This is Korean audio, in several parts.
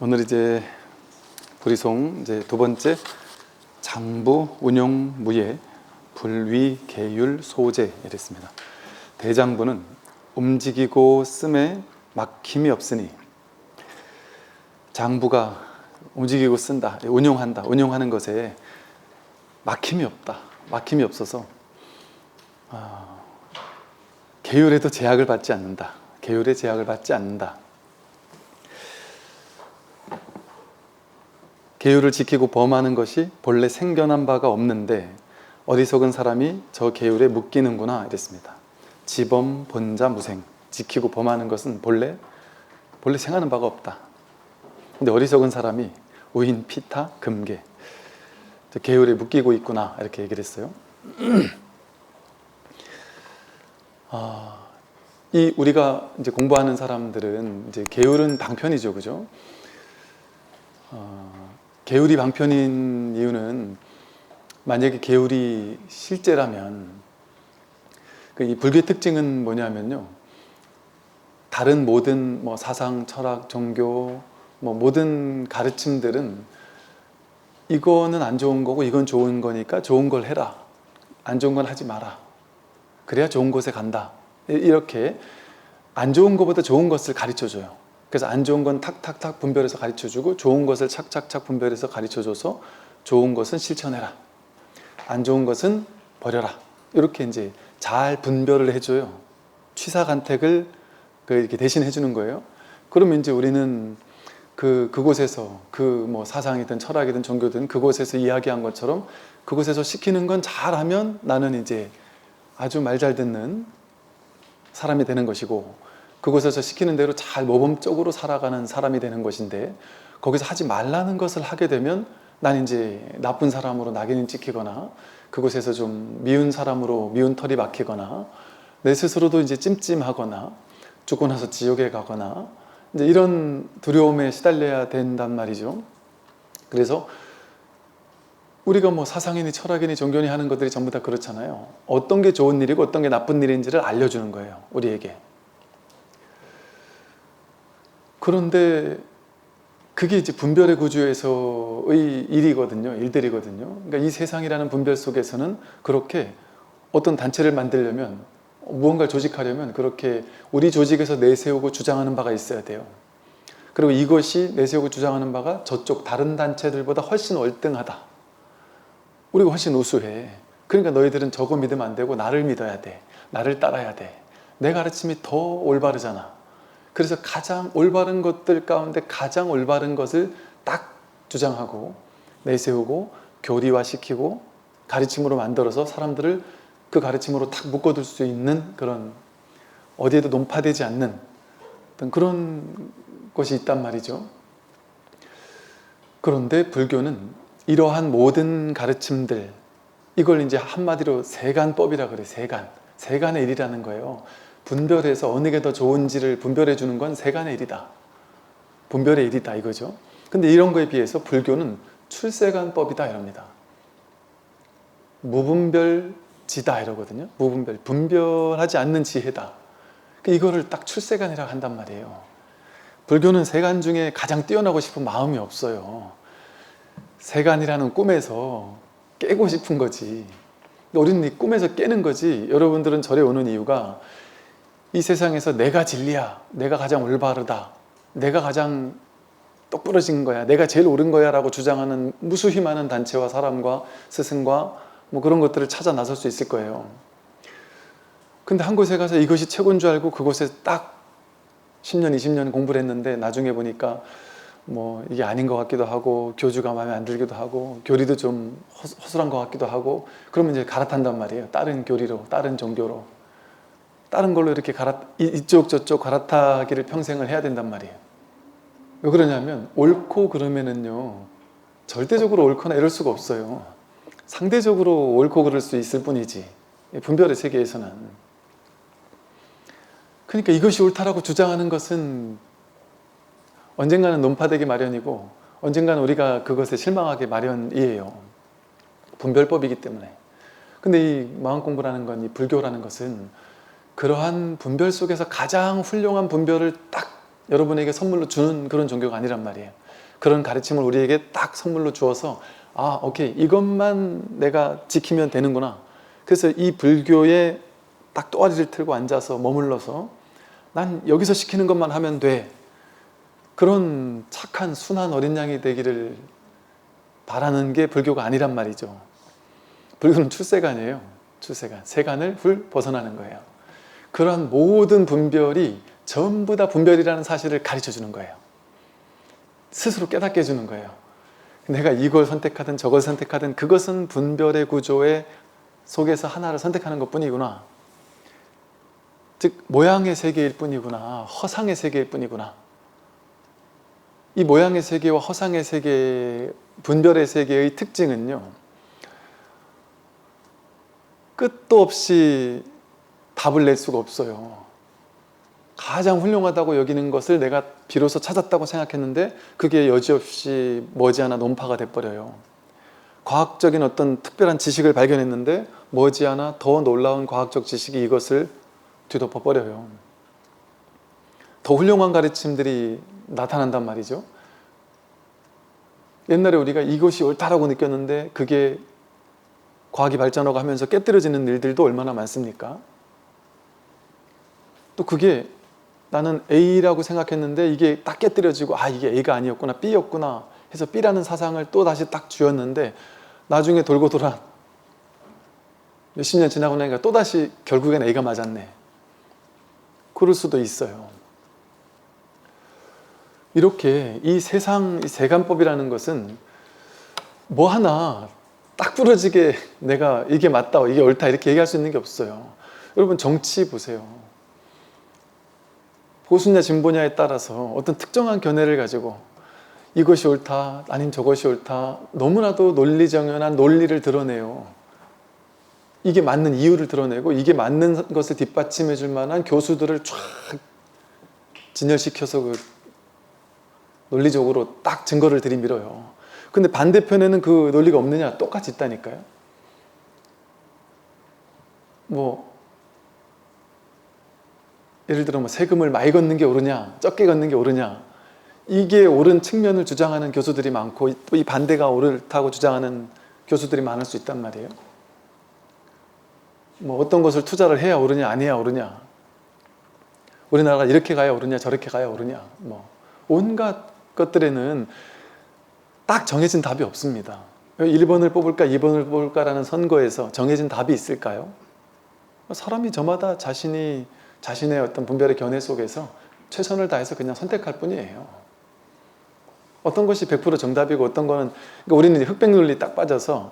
오늘 이제 불이송 이제 두 번째 장부 운용 무예 불위 계율 소재 이랬습니다. 대장부는 움직이고 씀에 막힘이 없으니, 장부가 움직이고 쓴다, 운용한다, 운용하는 것에 막힘이 없다, 막힘이 없어서 계율에도 제약을 받지 않는다, 계율에 제약을 받지 않는다. 계율을 지키고 범하는 것이 본래 생겨난 바가 없는데 어리석은 사람이 저 계율에 묶이는구나 이랬습니다. 지범, 본자, 무생, 지키고 범하는 것은 본래 생하는 바가 없다. 근데 어리석은 사람이 우인, 피타, 금계, 저 계율에 묶이고 있구나 이렇게 얘기를 했어요. 이 우리가 이제 공부하는 사람들은 이제 계율은 방편이죠, 그죠? 계율이 방편인 이유는, 만약에 계율이 실제라면, 이 불교의 특징은 뭐냐면요, 다른 모든 사상, 철학, 종교, 모든 가르침들은 이거는 안 좋은 거고 이건 좋은 거니까 좋은 걸 해라, 안 좋은 건 하지 마라, 그래야 좋은 곳에 간다, 이렇게 안 좋은 것보다 좋은 것을 가르쳐줘요. 그래서 안 좋은 건 탁탁탁 분별해서 가르쳐주고 좋은 것을 착착착 분별해서 가르쳐줘서 좋은 것은 실천해라, 안 좋은 것은 버려라, 이렇게 이제 잘 분별을 해줘요. 취사간택을 이렇게 대신 해주는 거예요. 그러면 이제 우리는 그곳에서 사상이든 철학이든 종교든 그곳에서 이야기한 것처럼 그곳에서 시키는 건 잘하면 나는 이제 아주 말 잘 듣는 사람이 되는 것이고, 그곳에서 시키는 대로 잘 모범적으로 살아가는 사람이 되는 것인데, 거기서 하지 말라는 것을 하게 되면 난 이제 나쁜 사람으로 낙인이 찍히거나, 그곳에서 좀 미운 사람으로 미운 털이 박히거나, 내 스스로도 이제 찜찜하거나, 죽고 나서 지옥에 가거나, 이제 이런 두려움에 시달려야 된단 말이죠. 그래서 우리가 사상이니 철학이니 종교니 하는 것들이 전부 다 그렇잖아요. 어떤 게 좋은 일이고 어떤 게 나쁜 일인지를 알려주는 거예요, 우리에게. 그런데 그게 이제 분별의 구조에서의 일들이거든요. 그러니까 이 세상이라는 분별 속에서는 그렇게 어떤 단체를 만들려면, 무언가를 조직하려면 그렇게 우리 조직에서 내세우고 주장하는 바가 있어야 돼요. 그리고 이것이 내세우고 주장하는 바가 저쪽 다른 단체들보다 훨씬 월등하다, 우리가 훨씬 우수해, 그러니까 너희들은 저거 믿으면 안 되고 나를 믿어야 돼, 나를 따라야 돼, 내 가르침이 더 올바르잖아. 그래서 가장 올바른 것들 가운데 가장 올바른 것을 딱 주장하고 내세우고 교리화시키고 가르침으로 만들어서 사람들을 그 가르침으로 딱 묶어둘 수 있는 그런, 어디에도 논파되지 않는 어떤 그런 것이 있단 말이죠. 그런데 불교는 이러한 모든 가르침들, 이걸 이제 한마디로 세간법이라 그래. 세간의 일이라는 거예요. 분별해서 어느 게 더 좋은지를 분별해 주는 건 세간의 일이다, 분별의 일이다, 이거죠. 근데 이런 거에 비해서 불교는 출세간법이다 이럽니다. 무분별지다 이러거든요. 무분별, 분별하지 않는 지혜다. 이거를 딱 출세간이라고 한단 말이에요. 불교는 세간 중에 가장 뛰어나고 싶은 마음이 없어요. 세간이라는 꿈에서 깨고 싶은 거지. 우리는 이 꿈에서 깨는 거지. 여러분들은 절에 오는 이유가 이 세상에서 내가 진리야, 내가 가장 올바르다, 내가 가장 똑부러진 거야, 내가 제일 옳은 거야 라고 주장하는 무수히 많은 단체와 사람과 스승과 그런 것들을 찾아 나설 수 있을 거예요. 근데 한 곳에 가서 이것이 최고인 줄 알고 그곳에 딱 10년, 20년 공부를 했는데 나중에 보니까 이게 아닌 것 같기도 하고, 교주가 마음에 안 들기도 하고, 교리도 좀 허술한 것 같기도 하고, 그러면 이제 갈아탄단 말이에요. 다른 교리로, 다른 종교로, 다른 걸로 이렇게 이쪽 저쪽 갈아타기를 평생을 해야 된단 말이에요. 왜 그러냐면 옳고 그러면은요, 절대적으로 옳거나 이럴 수가 없어요. 상대적으로 옳고 그럴 수 있을 뿐이지, 분별의 세계에서는. 그러니까 이것이 옳다라고 주장하는 것은 언젠가는 논파되기 마련이고 언젠가는 우리가 그것에 실망하기 마련이에요. 분별법이기 때문에. 근데 이 마음공부라는 건, 이 불교라는 것은 그러한 분별 속에서 가장 훌륭한 분별을 딱 여러분에게 선물로 주는 그런 종교가 아니란 말이에요. 그런 가르침을 우리에게 딱 선물로 주어서 아, 오케이, 이것만 내가 지키면 되는구나. 그래서 이 불교에 딱 또아리를 틀고 앉아서 머물러서 난 여기서 시키는 것만 하면 돼. 그런 착한 순한 어린 양이 되기를 바라는 게 불교가 아니란 말이죠. 불교는 출세간이에요. 출세간. 세간을 훌 벗어나는 거예요. 그러한 모든 분별이 전부 다 분별이라는 사실을 가르쳐 주는 거예요. 스스로 깨닫게 해주는 거예요. 내가 이걸 선택하든 저걸 선택하든 그것은 분별의 구조의 속에서 하나를 선택하는 것뿐이구나. 즉 모양의 세계일 뿐이구나. 허상의 세계일 뿐이구나. 이 모양의 세계와 허상의 세계, 분별의 세계의 특징은요, 끝도 없이 답을 낼 수가 없어요. 가장 훌륭하다고 여기는 것을 내가 비로소 찾았다고 생각했는데 그게 여지없이 머지않아 논파가 돼버려요. 과학적인 어떤 특별한 지식을 발견했는데 머지않아 더 놀라운 과학적 지식이 이것을 뒤덮어버려요. 더 훌륭한 가르침들이 나타난단 말이죠. 옛날에 우리가 이것이 옳다라고 느꼈는데 그게 과학이 발전하고 하면서 깨뜨려지는 일들도 얼마나 많습니까? 또 그게 나는 A라고 생각했는데 이게 딱 깨뜨려지고 아, 이게 A가 아니었구나, B였구나 해서 B라는 사상을 또 다시 딱 쥐었는데 나중에 돌고 돌아 몇십 년 지나고 나니까 또다시 결국엔 A가 맞았네. 그럴 수도 있어요. 이렇게 이 세상, 이 세간법이라는 것은 뭐 하나 딱 부러지게 내가 이게 맞다, 이게 옳다 이렇게 얘기할 수 있는 게 없어요. 여러분 정치 보세요. 보수냐 진보냐에 따라서 어떤 특정한 견해를 가지고 이것이 옳다 아니면 저것이 옳다 너무나도 논리정연한 논리를 드러내요. 이게 맞는 이유를 드러내고 이게 맞는 것을 뒷받침해 줄 만한 교수들을 쫙 진열시켜서 그 논리적으로 딱 증거를 들이밀어요. 근데 반대편에는 그 논리가 없느냐? 똑같이 있다니까요. 뭐 예를 들어 뭐 세금을 많이 걷는 게 옳으냐 적게 걷는 게 옳으냐 이게 옳은 측면을 주장하는 교수들이 많고 또 이 반대가 옳다고 주장하는 교수들이 많을 수 있단 말이에요. 뭐 어떤 것을 투자를 해야 옳으냐 안 해야 옳으냐 우리나라가 이렇게 가야 옳으냐 저렇게 가야 옳으냐 뭐 온갖 것들에는 딱 정해진 답이 없습니다. 1번을 뽑을까 2번을 뽑을까라는 선거에서 정해진 답이 있을까요? 사람이 저마다 자신의 어떤 분별의 견해 속에서 최선을 다해서 그냥 선택할 뿐이에요. 어떤 것이 100% 정답이고 어떤 거는 그러니까 우리는 흑백 논리 딱 빠져서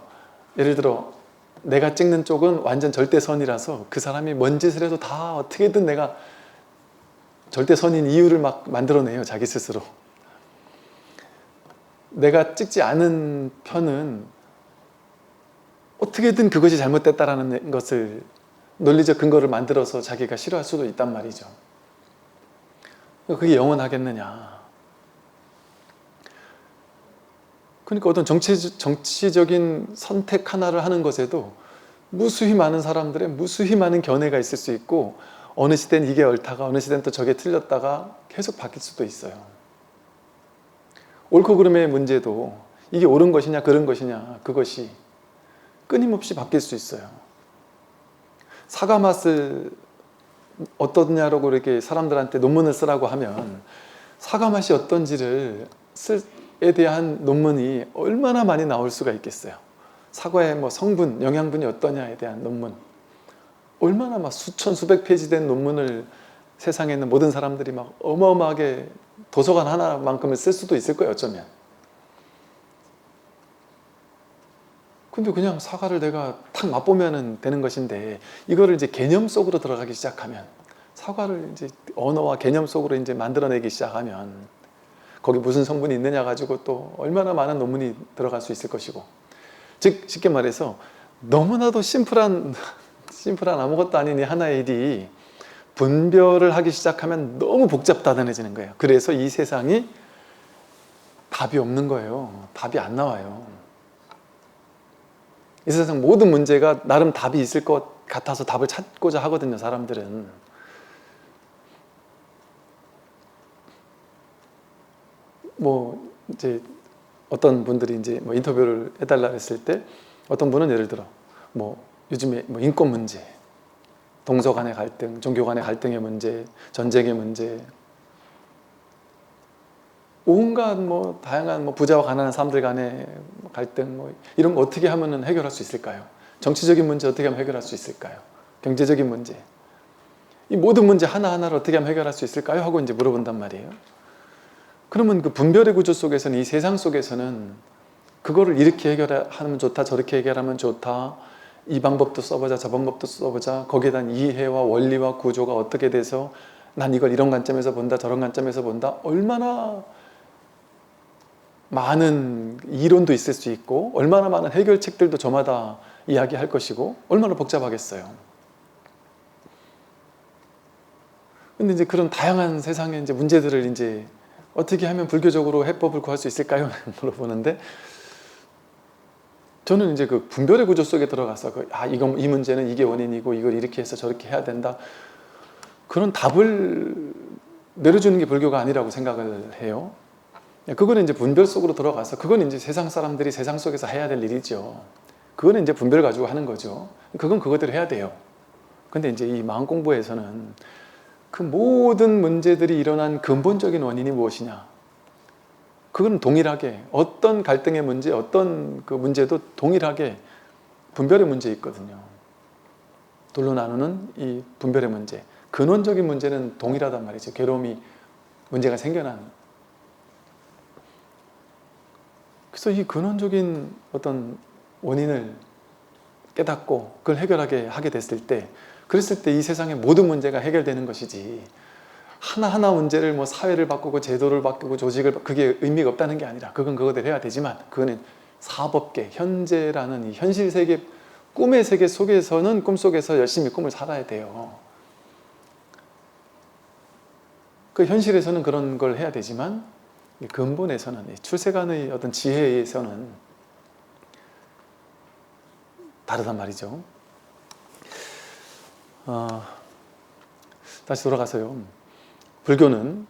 예를 들어 내가 찍는 쪽은 완전 절대선이라서 그 사람이 뭔 짓을 해도 다 어떻게든 내가 절대선인 이유를 막 만들어내요. 자기 스스로. 내가 찍지 않은 편은 어떻게든 그것이 잘못됐다라는 것을 논리적 근거를 만들어서 자기가 싫어할 수도 있단 말이죠. 그게 영원하겠느냐. 그러니까 어떤 정치적인 선택 하나를 하는 것에도 무수히 많은 사람들의 무수히 많은 견해가 있을 수 있고 어느 시대는 이게 옳다가 어느 시대는 또 저게 틀렸다가 계속 바뀔 수도 있어요. 옳고 그름의 문제도 이게 옳은 것이냐 그른 것이냐 그것이 끊임없이 바뀔 수 있어요. 사과 맛을 어떠냐라고 이렇게 사람들한테 논문을 쓰라고 하면 사과 맛이 어떤지를 에 대한 논문이 얼마나 많이 나올 수가 있겠어요. 사과의 뭐 성분, 영양분이 어떠냐에 대한 논문 얼마나 막 수천 수백 페이지 된 논문을 세상에 있는 모든 사람들이 막 어마어마하게 도서관 하나만큼을 쓸 수도 있을 거예요. 어쩌면. 근데 그냥 사과를 내가 탁 맛보면 되는 것인데 이거를 이제 개념 속으로 들어가기 시작하면 사과를 이제 언어와 개념 속으로 이제 만들어내기 시작하면 거기 무슨 성분이 있느냐 가지고 또 얼마나 많은 논문이 들어갈 수 있을 것이고 즉 쉽게 말해서 너무나도 심플한 아무것도 아닌 이 하나의 일이 분별을 하기 시작하면 너무 복잡다단해지는 거예요. 그래서 이 세상이 답이 없는 거예요. 답이 안 나와요. 이 세상 모든 문제가 나름 답이 있을 것 같아서 답을 찾고자 하거든요. 사람들은. 뭐 이제 어떤 분들이 이제 뭐 인터뷰를 해달라 했을 때 어떤 분은 예를 들어 뭐 요즘에 뭐 인권 문제, 동서 간의 갈등, 종교 간의 갈등의 문제, 전쟁의 문제, 온갖 뭐 다양한 뭐 부자와 가난한 사람들 간의 갈등 뭐 이런 거 어떻게 하면은 해결할 수 있을까요? 정치적인 문제 어떻게 하면 해결할 수 있을까요? 경제적인 문제, 이 모든 문제 하나하나를 어떻게 하면 해결할 수 있을까요? 하고 이제 물어본단 말이에요. 그러면 그 분별의 구조 속에서는, 이 세상 속에서는 그거를 이렇게 해결하면 좋다, 저렇게 해결하면 좋다, 이 방법도 써보자, 저 방법도 써보자, 거기에 대한 이해와 원리와 구조가 어떻게 돼서 난 이걸 이런 관점에서 본다, 저런 관점에서 본다, 얼마나 많은 이론도 있을 수 있고 얼마나 많은 해결책들도 저마다 이야기할 것이고 얼마나 복잡하겠어요. 근데 이제 그런 다양한 세상의 이제 문제들을 이제 어떻게 하면 불교적으로 해법을 구할 수 있을까요? 물어보는데, 저는 이제 그 분별의 구조 속에 들어가서 이 문제는 이게 원인이고 이걸 이렇게 해서 저렇게 해야 된다, 그런 답을 내려주는 게 불교가 아니라고 생각을 해요. 그거는 이제 분별 속으로 들어가서, 그건 이제 세상 사람들이 세상 속에서 해야 될 일이죠. 그거는 이제 분별 가지고 하는 거죠. 그건 그거대로 해야 돼요. 근데 이제 이 마음 공부에서는 그 모든 문제들이 일어난 근본적인 원인이 무엇이냐, 그건 동일하게 어떤 갈등의 문제, 어떤 그 문제도 동일하게 분별의 문제 있거든요. 둘로 나누는 이 분별의 문제, 근원적인 문제는 동일하단 말이죠. 괴로움이 문제가 생겨난. 그래서 이 근원적인 어떤 원인을 깨닫고 그걸 해결하게 하게 됐을 때, 그랬을 때 이 세상의 모든 문제가 해결되는 것이지, 하나하나 문제를 뭐 사회를 바꾸고 제도를 바꾸고 조직을 그게 의미가 없다는 게 아니라, 그건 그거대로 해야 되지만, 그거는 사법계, 현재라는 이 현실 세계, 꿈의 세계 속에서는 꿈속에서 열심히 꿈을 살아야 돼요. 그 현실에서는 그런 걸 해야 되지만, 근본에서는 출세간의 어떤 지혜에서는 다르단 말이죠. 다시 돌아가서요. 불교는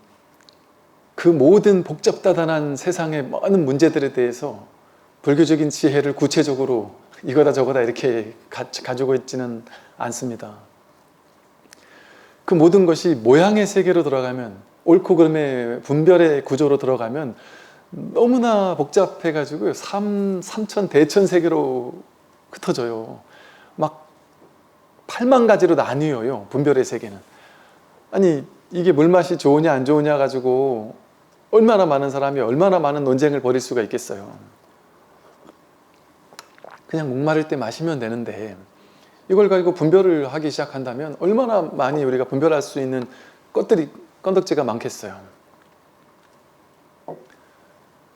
그 모든 복잡다단한 세상의 많은 문제들에 대해서 불교적인 지혜를 구체적으로 이거다 저거다 이렇게 가지고 있지는 않습니다. 그 모든 것이 모양의 세계로 들어가면, 옳고 그름의 분별의 구조로 들어가면 너무나 복잡해가지고 삼천 대천 세계로 흩어져요. 막 8만 가지로 나뉘어요, 분별의 세계는. 아니, 이게 물맛이 좋으냐 안 좋으냐 가지고 얼마나 많은 사람이 얼마나 많은 논쟁을 벌일 수가 있겠어요. 그냥 목마를 때 마시면 되는데, 이걸 가지고 분별을 하기 시작한다면 얼마나 많이 우리가 분별할 수 있는 건덕지가 많겠어요.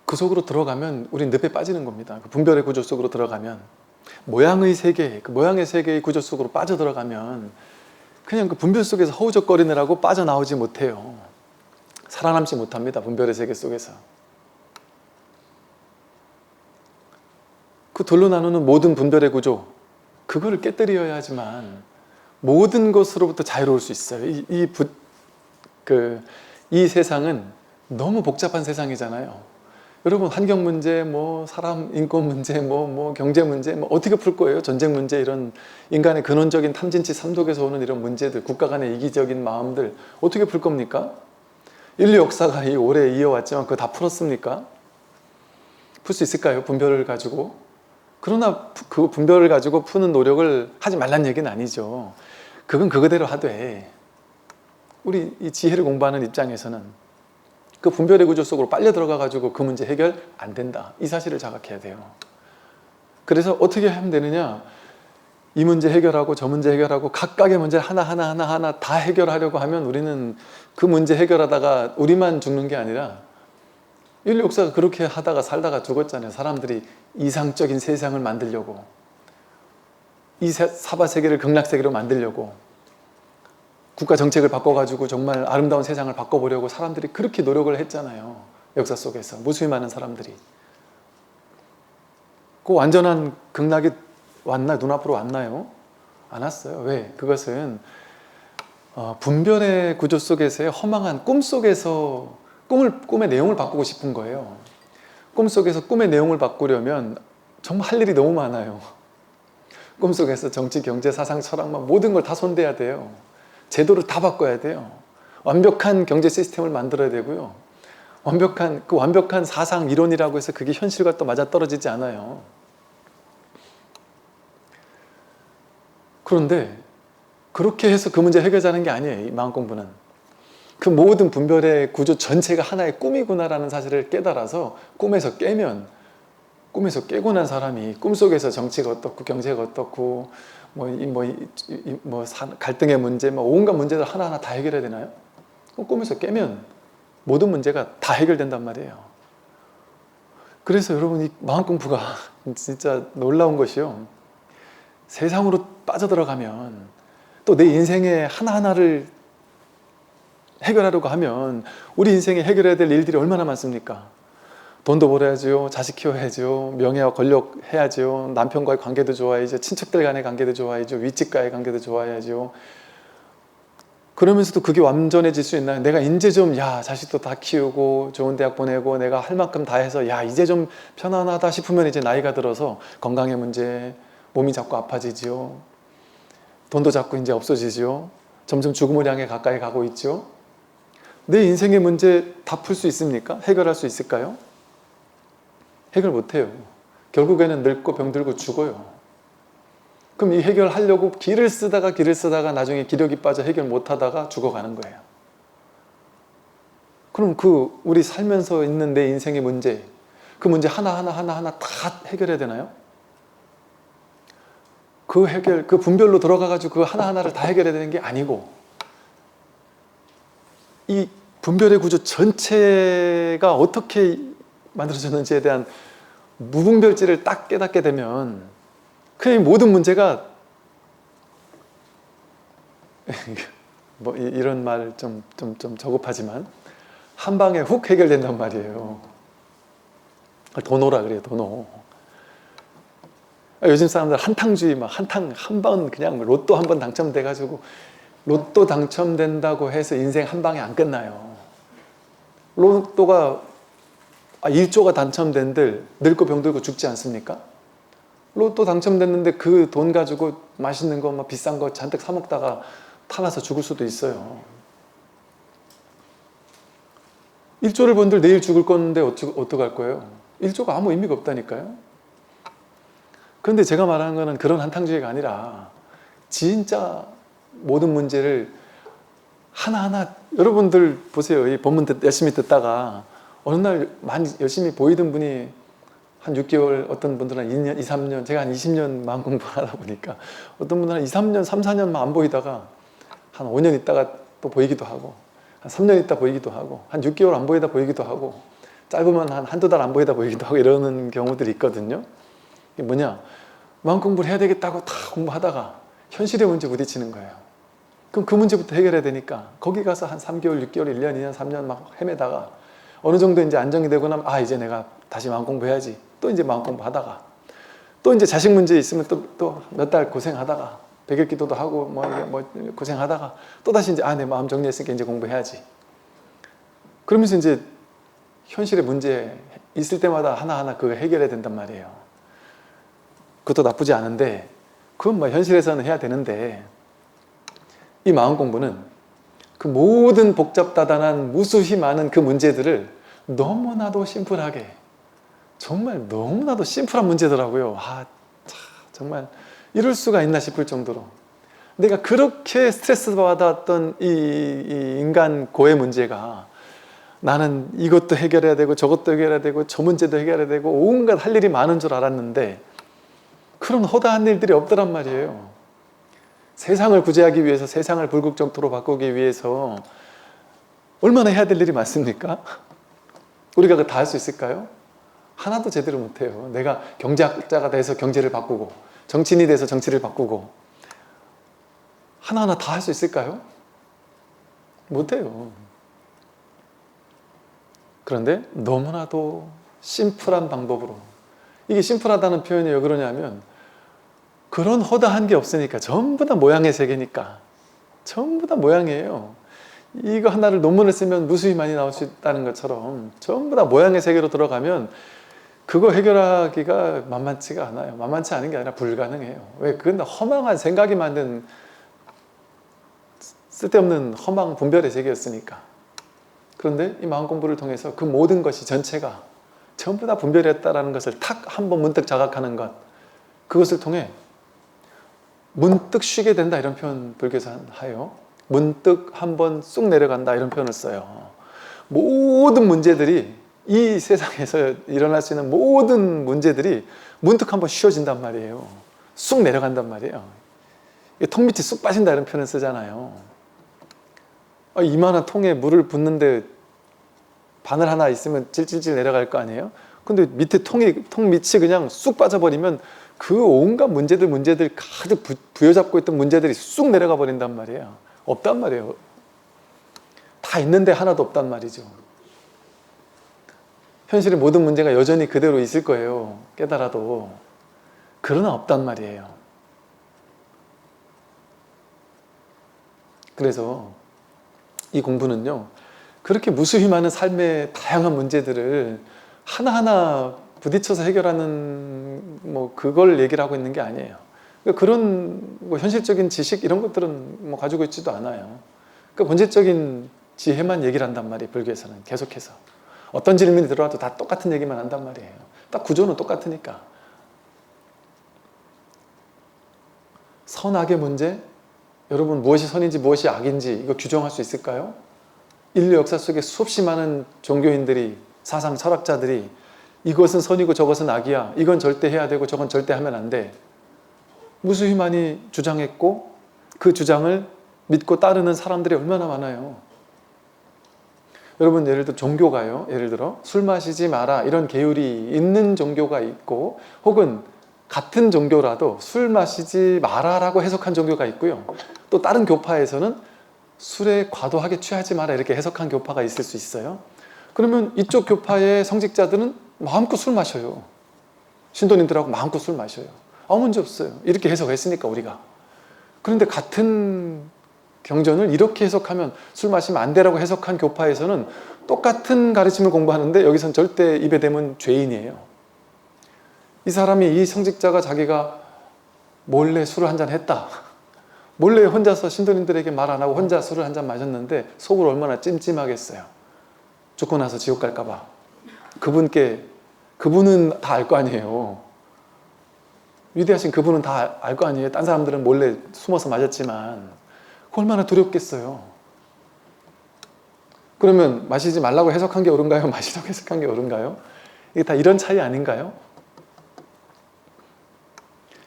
그 속으로 들어가면 우린 늪에 빠지는 겁니다. 그 분별의 구조 속으로 들어가면, 모양의 세계, 그 모양의 세계의 구조 속으로 빠져들어가면 그냥 그 분별 속에서 허우적거리느라고 빠져나오지 못해요. 살아남지 못합니다, 분별의 세계 속에서. 그 둘로 나누는 모든 분별의 구조, 그거를 깨뜨려야지만 모든 것으로부터 자유로울 수 있어요. 이 세상은 너무 복잡한 세상이잖아요. 여러분, 환경 문제, 뭐 사람 인권 문제, 뭐 경제 문제, 뭐 어떻게 풀 거예요? 전쟁 문제, 이런 인간의 근원적인 탐진치 삼독에서 오는 이런 문제들, 국가 간의 이기적인 마음들 어떻게 풀 겁니까? 인류 역사가 오래 이어왔지만 그거 다 풀었습니까? 풀 수 있을까요? 분별을 가지고. 그러나 그 분별을 가지고 푸는 노력을 하지 말란 얘기는 아니죠. 그건 그거대로 하되, 우리 이 지혜를 공부하는 입장에서는 그 분별의 구조 속으로 빨려 들어가 가지고 그 문제 해결 안 된다, 이 사실을 자각해야 돼요. 그래서 어떻게 하면 되느냐, 이 문제 해결하고 저 문제 해결하고 각각의 문제를 하나하나 다 해결하려고 하면 우리는 그 문제 해결하다가 우리만 죽는 게 아니라 인류 역사가 그렇게 하다가 살다가 죽었잖아요. 사람들이 이상적인 세상을 만들려고, 이 사바세계를 극락세계로 만들려고, 국가 정책을 바꿔가지고 정말 아름다운 세상을 바꿔보려고 사람들이 그렇게 노력을 했잖아요. 역사 속에서 무수히 많은 사람들이. 그 완전한 극락이 왔나, 눈앞으로 왔나요? 안 왔어요. 왜? 그것은 분별의 구조 속에서의 허망한 꿈 속에서 꿈의 내용을 바꾸고 싶은 거예요. 꿈속에서 꿈의 내용을 바꾸려면 정말 할 일이 너무 많아요. 꿈속에서 정치, 경제, 사상, 철학만 모든 걸 다 손대야 돼요. 제도를 다 바꿔야 돼요. 완벽한 경제 시스템을 만들어야 되고요. 완벽한 사상 이론이라고 해서 그게 현실과 또 맞아떨어지지 않아요. 그런데 그렇게 해서 그 문제 해결하는 게 아니에요. 이 마음 공부는. 그 모든 분별의 구조 전체가 하나의 꿈이구나라는 사실을 깨달아서 꿈에서 깨고 난 사람이 꿈속에서 정치가 어떻고 경제가 어떻고 갈등의 문제, 온갖 문제들 하나하나 다 해결해야 되나요? 꿈에서 깨면 모든 문제가 다 해결된단 말이에요. 그래서 여러분 이 마음 공부가 진짜 놀라운 것이요. 세상으로 빠져들어가면 또 내 인생의 하나하나를 해결하려고 하면 우리 인생에 해결해야 될 일들이 얼마나 많습니까? 돈도 벌어야죠. 자식 키워야죠. 명예와 권력 해야죠. 남편과의 관계도 좋아야죠. 친척들 간의 관계도 좋아야죠. 윗집과의 관계도 좋아야죠. 그러면서도 그게 완전해질 수 있나요? 내가 이제 좀 자식도 다 키우고 좋은 대학 보내고 내가 할 만큼 다 해서 이제 좀 편안하다 싶으면 이제 나이가 들어서 건강의 문제, 몸이 자꾸 아파지죠. 돈도 자꾸 이제 없어지죠. 점점 죽음을 향해 가까이 가고 있죠. 내 인생의 문제 다 풀 수 있습니까? 해결할 수 있을까요? 해결 못해요. 결국에는 늙고 병들고 죽어요. 그럼 이 해결하려고 길을 쓰다가 나중에 기력이 빠져 해결 못하다가 죽어가는 거예요. 그럼 우리 살면서 있는 내 인생의 문제, 그 문제 하나하나 다 해결해야 되나요? 그 분별로 들어가가지고 그 하나하나를 다 해결해야 되는 게 아니고, 이 분별의 구조 전체가 어떻게 만들어졌는지에 대한 무분별지를 딱 깨닫게 되면 그 모든 문제가 이런 말 좀 저급하지만 한 방에 훅 해결된단 말이에요. 도노라 그래요. 도노. 요즘 사람들 한탕주의 한 번 그냥 로또 한 번 당첨돼가지고 로또 당첨된다고 해서 인생 한 방에 안 끝나요. 로또가 1조가 당첨된들 늙고 병들고 죽지 않습니까? 로또 당첨됐는데 그 돈 가지고 맛있는 거 비싼 거 잔뜩 사 먹다가 타나서 죽을 수도 있어요. 1조를 번들 내일 죽을 건데 어떡할 거예요? 1조가 아무 의미가 없다니까요. 그런데 제가 말하는 거는 그런 한탕주의가 아니라 진짜 모든 문제를 하나하나, 여러분들 보세요. 이 본문 열심히 듣다가 어느 날 많이 열심히 보이던 분이 한 6개월, 어떤 분들은 한 2년, 2, 3년, 제가 한 20년 마음 공부를 하다 보니까 어떤 분들은 한 2, 3년, 3, 4년만 안 보이다가 한 5년 있다가 또 보이기도 하고, 한 3년 있다 보이기도 하고, 한 6개월 안 보이다 보이기도 하고, 짧으면 한두 달 안 보이다 보이기도 하고 이러는 경우들이 있거든요. 이게 뭐냐? 마음 공부를 해야 되겠다고 다 공부하다가 현실의 문제 부딪히는 거예요. 그럼 그 문제부터 해결해야 되니까 거기 가서 한 3개월, 6개월, 1년, 2년, 3년 막 헤매다가 어느 정도 이제 안정이 되고 나면 이제 내가 다시 마음 공부해야지. 또 이제 마음 공부하다가 또 이제 자식 문제 있으면 또 몇 달 고생하다가 백일 기도도 하고 고생하다가 또 다시 이제 내 마음 정리했으니까 이제 공부해야지. 그러면서 이제 현실의 문제 있을 때마다 하나하나 그거 해결해야 된단 말이에요. 그것도 나쁘지 않은데 그건 현실에서는 해야 되는데, 이 마음 공부는 그 모든 복잡다단한 무수히 많은 그 문제들을 너무나도 심플하게, 정말 너무나도 심플한 문제더라고요. 정말 이럴 수가 있나 싶을 정도로 내가 그렇게 스트레스 받았던 이 인간 고의 문제가, 나는 이것도 해결해야 되고 저것도 해결해야 되고 저 문제도 해결해야 되고 온갖 할 일이 많은 줄 알았는데 그런 허다한 일들이 없더란 말이에요. 세상을 구제하기 위해서, 세상을 불국정토로 바꾸기 위해서 얼마나 해야 될 일이 많습니까? 우리가 그거 다 할 수 있을까요? 하나도 제대로 못해요. 내가 경제학자가 돼서 경제를 바꾸고, 정치인이 돼서 정치를 바꾸고, 하나하나 다 할 수 있을까요? 못해요. 그런데 너무나도 심플한 방법으로, 이게 심플하다는 표현이 왜 그러냐면 그런 허다한 게 없으니까, 전부 다 모양의 세계니까. 전부 다 모양이에요. 이거 하나를 논문을 쓰면 무수히 많이 나올 수 있다는 것처럼 전부 다 모양의 세계로 들어가면 그거 해결하기가 만만치가 않아요. 만만치 않은 게 아니라 불가능해요. 왜? 그건 허망한 생각이 만든 쓸데없는 허망 분별의 세계였으니까. 그런데 이 마음 공부를 통해서 그 모든 것이 전체가 전부 다 분별이었다라는 것을 탁 한번 문득 자각하는 것, 그것을 통해 문득 쉬게 된다 이런 표현 불교에서 하요. 문득 한번 쑥 내려간다 이런 표현을 써요. 모든 문제들이 이 세상에서 일어날 수 있는 모든 문제들이 문득 한번 쉬어진단 말이에요. 쑥 내려간단 말이에요. 통 밑이 쑥 빠진다 이런 표현을 쓰잖아요. 이만한 통에 물을 붓는데 바늘 하나 있으면 찔찔찔 내려갈 거 아니에요? 근데 밑에 통 밑이 그냥 쑥 빠져버리면 그 온갖 문제들 가득 부여잡고 있던 문제들이 쑥 내려가 버린단 말이에요. 없단 말이에요. 다 있는데 하나도 없단 말이죠. 현실의 모든 문제가 여전히 그대로 있을 거예요. 깨달아도. 그러나 없단 말이에요. 그래서 이 공부는요, 그렇게 무수히 많은 삶의 다양한 문제들을 하나하나 부딪혀서 해결하는 그걸 얘기를 하고 있는 게 아니에요. 그런 현실적인 지식 이런 것들은 가지고 있지도 않아요. 본질적인 지혜만 얘기를 한단 말이에요. 불교에서는 계속해서 어떤 질문이 들어와도 다 똑같은 얘기만 한단 말이에요. 딱 구조는 똑같으니까. 선악의 문제, 여러분 무엇이 선인지 무엇이 악인지 이거 규정할 수 있을까요? 인류 역사 속에 수없이 많은 종교인들이, 사상 철학자들이 이것은 선이고 저것은 악이야, 이건 절대 해야 되고 저건 절대 하면 안 돼, 무수히 많이 주장했고 그 주장을 믿고 따르는 사람들이 얼마나 많아요. 여러분 예를 들어 종교가요, 예를 들어 술 마시지 마라 이런 계율이 있는 종교가 있고, 혹은 같은 종교라도 술 마시지 마라라고 해석한 종교가 있고요, 또 다른 교파에서는 술에 과도하게 취하지 마라 이렇게 해석한 교파가 있을 수 있어요. 그러면 이쪽 교파의 성직자들은 마음껏 술 마셔요. 신도님들하고 마음껏 술 마셔요. 아무 문제 없어요. 이렇게 해석했으니까 우리가. 그런데 같은 경전을 이렇게 해석하면 술 마시면 안 되라고 해석한 교파에서는 똑같은 가르침을 공부하는데 여기선 절대 입에 대면 죄인이에요. 이 사람이, 이 성직자가 자기가 몰래 술을 한잔 했다, 몰래 혼자서 신도님들에게 말 안 하고 혼자 술을 한잔 마셨는데 속으로 얼마나 찜찜하겠어요. 죽고 나서 지옥 갈까 봐. 그분은 다 알 거 아니에요. 위대하신 그분은 다 알 거 아니에요. 딴 사람들은 몰래 숨어서 마셨지만 얼마나 두렵겠어요. 그러면 마시지 말라고 해석한 게 옳은가요? 마시라고 해석한 게 옳은가요? 이게 다 이런 차이 아닌가요?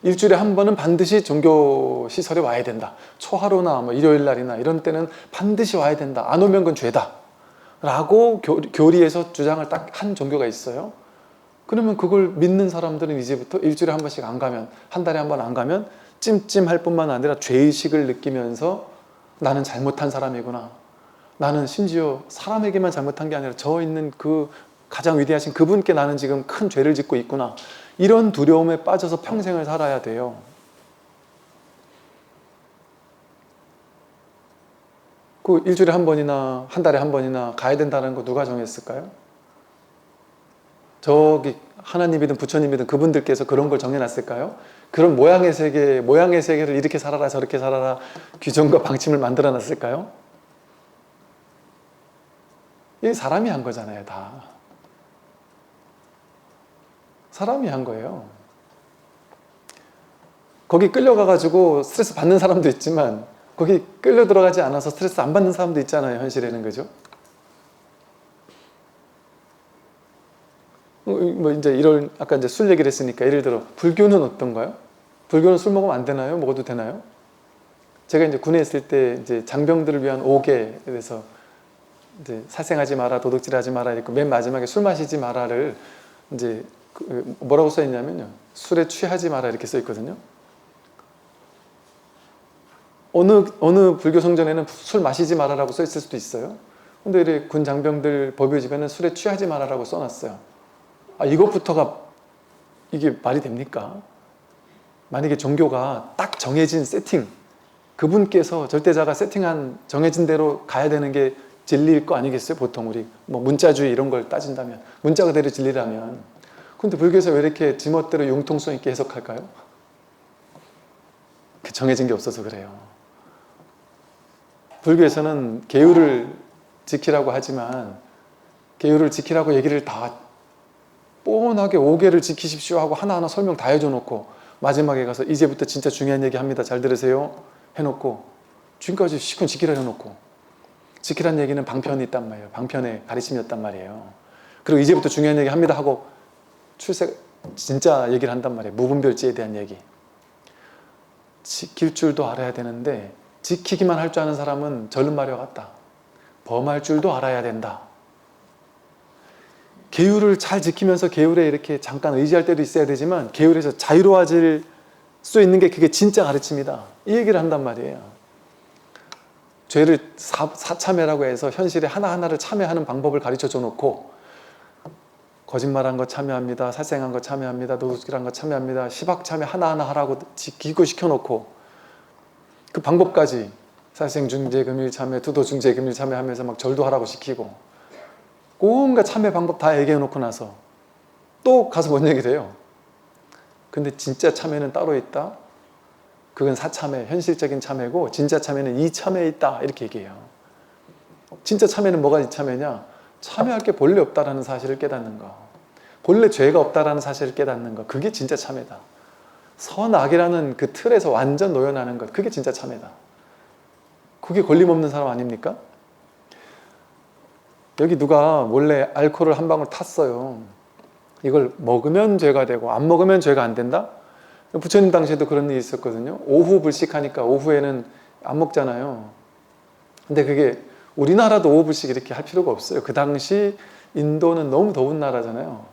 일주일에 한 번은 반드시 종교 시설에 와야 된다. 초하루나 일요일 날이나 이런 때는 반드시 와야 된다. 안 오면 그건 죄다 라고 교리에서 주장을 딱 한 종교가 있어요. 그러면 그걸 믿는 사람들은 이제부터 일주일에 한 번씩 안 가면, 한 달에 한 번 안 가면 찜찜할 뿐만 아니라 죄의식을 느끼면서 나는 잘못한 사람이구나, 나는 심지어 사람에게만 잘못한 게 아니라 저 있는 그 가장 위대하신 그분께 나는 지금 큰 죄를 짓고 있구나, 이런 두려움에 빠져서 평생을 살아야 돼요. 그 일주일에 한 번이나 한 달에 한 번이나 가야 된다는 거 누가 정했을까요? 저기 하나님이든 부처님이든 그분들께서 그런 걸 정해놨을까요? 그런 모양의 세계를 이렇게 살아라 저렇게 살아라 규정과 방침을 만들어 놨을까요? 이게 사람이 한 거잖아요. 다 사람이 한 거예요. 거기 끌려가가지고 스트레스 받는 사람도 있지만 거기 끌려 들어가지 않아서 스트레스 안 받는 사람도 있잖아요. 현실에는. 그죠? 아까 이제 술 얘기를 했으니까 예를 들어 불교는 어떤가요? 불교는 술 먹으면 안 되나요? 먹어도 되나요? 제가 이제 군에 있을 때 이제 장병들을 위한 5개에 대해서 이제 살생하지 마라, 도둑질하지 마라 이렇게 맨 마지막에 술 마시지 마라를 이제 뭐라고 써 있냐면요, 술에 취하지 마라 이렇게 써 있거든요. 어느 불교 성전에는 술 마시지 마라라고 써 있을 수도 있어요. 근데 이렇게 군 장병들 법요집에는 술에 취하지 마라라고 써놨어요. 이것부터가 이게 말이 됩니까? 만약에 종교가 딱 정해진 세팅, 그분께서 절대자가 세팅한 정해진 대로 가야 되는 게 진리일 거 아니겠어요? 보통 우리 문자주의 이런 걸 따진다면, 문자 그대로 진리라면 근데 불교에서 왜 이렇게 지멋대로 융통성 있게 해석할까요? 그 정해진 게 없어서 그래요. 불교에서는 계율을 지키라고 하지만 계율을 지키라고 얘기를 다 뻔하게 5개를 지키십시오 하고 하나하나 설명 다 해줘 놓고 마지막에 가서 이제부터 진짜 중요한 얘기 합니다. 잘 들으세요. 해놓고 지금까지 시큰 지키라 해놓고 지키라는 얘기는 방편이 있단 말이에요. 방편의 가르침이었단 말이에요. 그리고 이제부터 중요한 얘기 합니다 하고 진짜 얘기를 한단 말이에요. 무분별지에 대한 얘기. 지킬 줄도 알아야 되는데 지키기만 할 줄 아는 사람은 절름 마려 같다. 범할 줄도 알아야 된다. 계율을 잘 지키면서 계율에 이렇게 잠깐 의지할 때도 있어야 되지만 계율에서 자유로워질 수 있는 게 그게 진짜 가르침이다. 이 얘기를 한단 말이에요. 죄를 사참회라고 해서 현실에 하나하나를 참회하는 방법을 가르쳐줘 놓고 거짓말한 거 참회합니다. 살생한 거 참회합니다. 도둑질한 거 참회합니다. 시박참회 하나하나 하라고 기구시켜놓고 그 방법까지 살생중재 금일참회, 투도중재 금일참회 하면서 막 절도 하라고 시키고 온갖 참회 방법 다 얘기해 놓고 나서 또 가서 뭔 얘기를 해요. 근데 진짜 참회는 따로 있다. 그건 사참회, 현실적인 참회고 진짜 참회는 이 참회에 있다. 이렇게 얘기해요. 진짜 참회는 뭐가 이 참회냐? 참회할 게 본래 없다라는 사실을 깨닫는 거. 본래 죄가 없다라는 사실을 깨닫는 거. 그게 진짜 참회다. 선악이라는 그 틀에서 완전 노연하는 것. 그게 진짜 참회다. 그게 걸림없는 사람 아닙니까? 여기 누가 몰래 알코올을 한 방울 탔어요. 이걸 먹으면 죄가 되고 안 먹으면 죄가 안 된다? 부처님 당시에도 그런 일이 있었거든요. 오후 불식하니까 오후에는 안 먹잖아요. 근데 그게 우리나라도 오후 불식 이렇게 할 필요가 없어요. 그 당시 인도는 너무 더운 나라잖아요.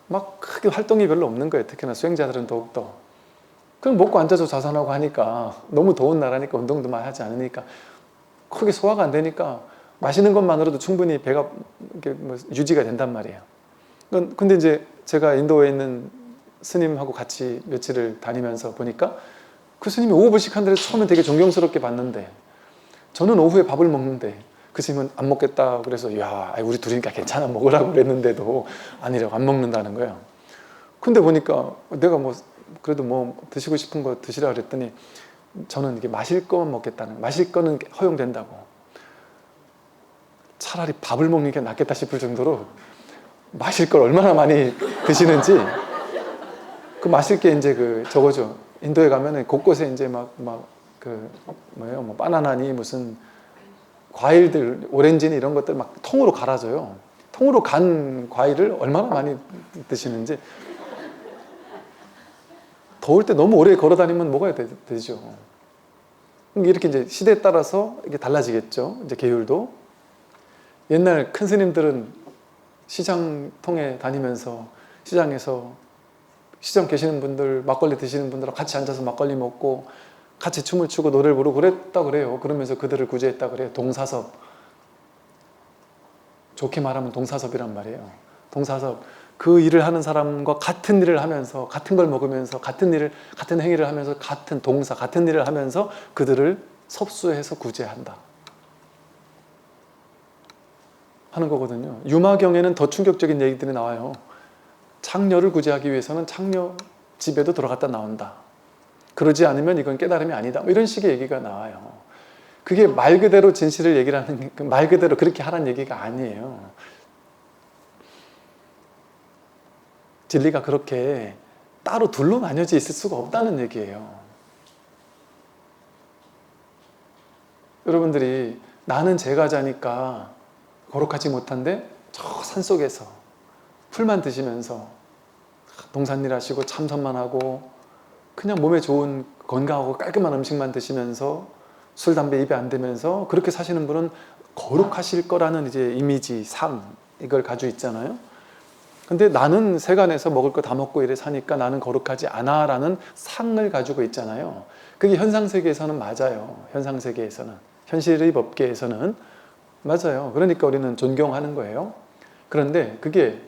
막 크게 활동이 별로 없는 거예요. 특히나 수행자들은 더욱더. 그럼 먹고 앉아서 자산하고 하니까 너무 더운 나라니까 운동도 많이 하지 않으니까 크게 소화가 안 되니까 마시는 것만으로도 충분히 배가 유지가 된단 말이에요. 근데 이제 제가 인도에 있는 스님하고 같이 며칠을 다니면서 보니까 그 스님이 오후 불식한다고 해서 처음엔 되게 존경스럽게 봤는데 저는 오후에 밥을 먹는데 그 스님은 안 먹겠다 그래서 야 우리 둘이니까 괜찮아 먹으라고 그랬는데도 아니라고 안 먹는다는 거예요. 근데 보니까 내가 뭐 그래도 뭐 드시고 싶은 거 드시라 그랬더니 저는 이게 마실 거만 먹겠다는, 마실 거는 허용된다고. 차라리 밥을 먹는 게 낫겠다 싶을 정도로 마실 걸 얼마나 많이 드시는지. 그 마실 게 이제 그 저거죠. 인도에 가면은 곳곳에 이제 뭐 바나나니 무슨 과일들, 오렌지니 이런 것들 막 통으로 갈아줘요. 통으로 간 과일을 얼마나 많이 드시는지. 더울 때 너무 오래 걸어 다니면 먹어야 되죠. 이렇게 이제 시대에 따라서 이게 달라지겠죠. 이제 계율도. 옛날 큰 스님들은 시장통에 다니면서 시장에서 시장 계시는 분들, 막걸리 드시는 분들하고 같이 앉아서 막걸리 먹고 같이 춤을 추고 노래를 부르고 그랬다 그래요. 그러면서 그들을 구제했다 그래요. 동사섭. 좋게 말하면 동사섭이란 말이에요. 동사섭. 그 일을 하는 사람과 같은 일을 하면서 같은 걸 먹으면서 같은 행위를 하면서 같은 동사, 같은 일을 하면서 그들을 섭수해서 구제한다 하는 거거든요. 유마경에는 더 충격적인 얘기들이 나와요. 창녀를 구제하기 위해서는 창녀 집에도 들어갔다 나온다. 그러지 않으면 이건 깨달음이 아니다. 이런 식의 얘기가 나와요. 그게 말 그대로 진실을 얘기를 하는, 말 그대로 그렇게 하라는 얘기가 아니에요. 진리가 그렇게 따로 둘로 나뉘어져 있을 수가 없다는 얘기예요. 여러분들이 나는 제가자니까 거룩하지 못한데 저 산속에서 풀만 드시면서 동산일 하시고 참선만 하고 그냥 몸에 좋은 건강하고 깔끔한 음식만 드시면서 술, 담배 입에 안 대면서 그렇게 사시는 분은 거룩하실 거라는 이제 이미지, 삶 이걸 가지고 있잖아요. 근데 나는 세간에서 먹을 거 다 먹고 이래 사니까 나는 거룩하지 않아 라는 상을 가지고 있잖아요. 그게 현상세계에서는 맞아요. 현상세계에서는. 현실의 법계에서는 맞아요. 그러니까 우리는 존경하는 거예요. 그런데 그게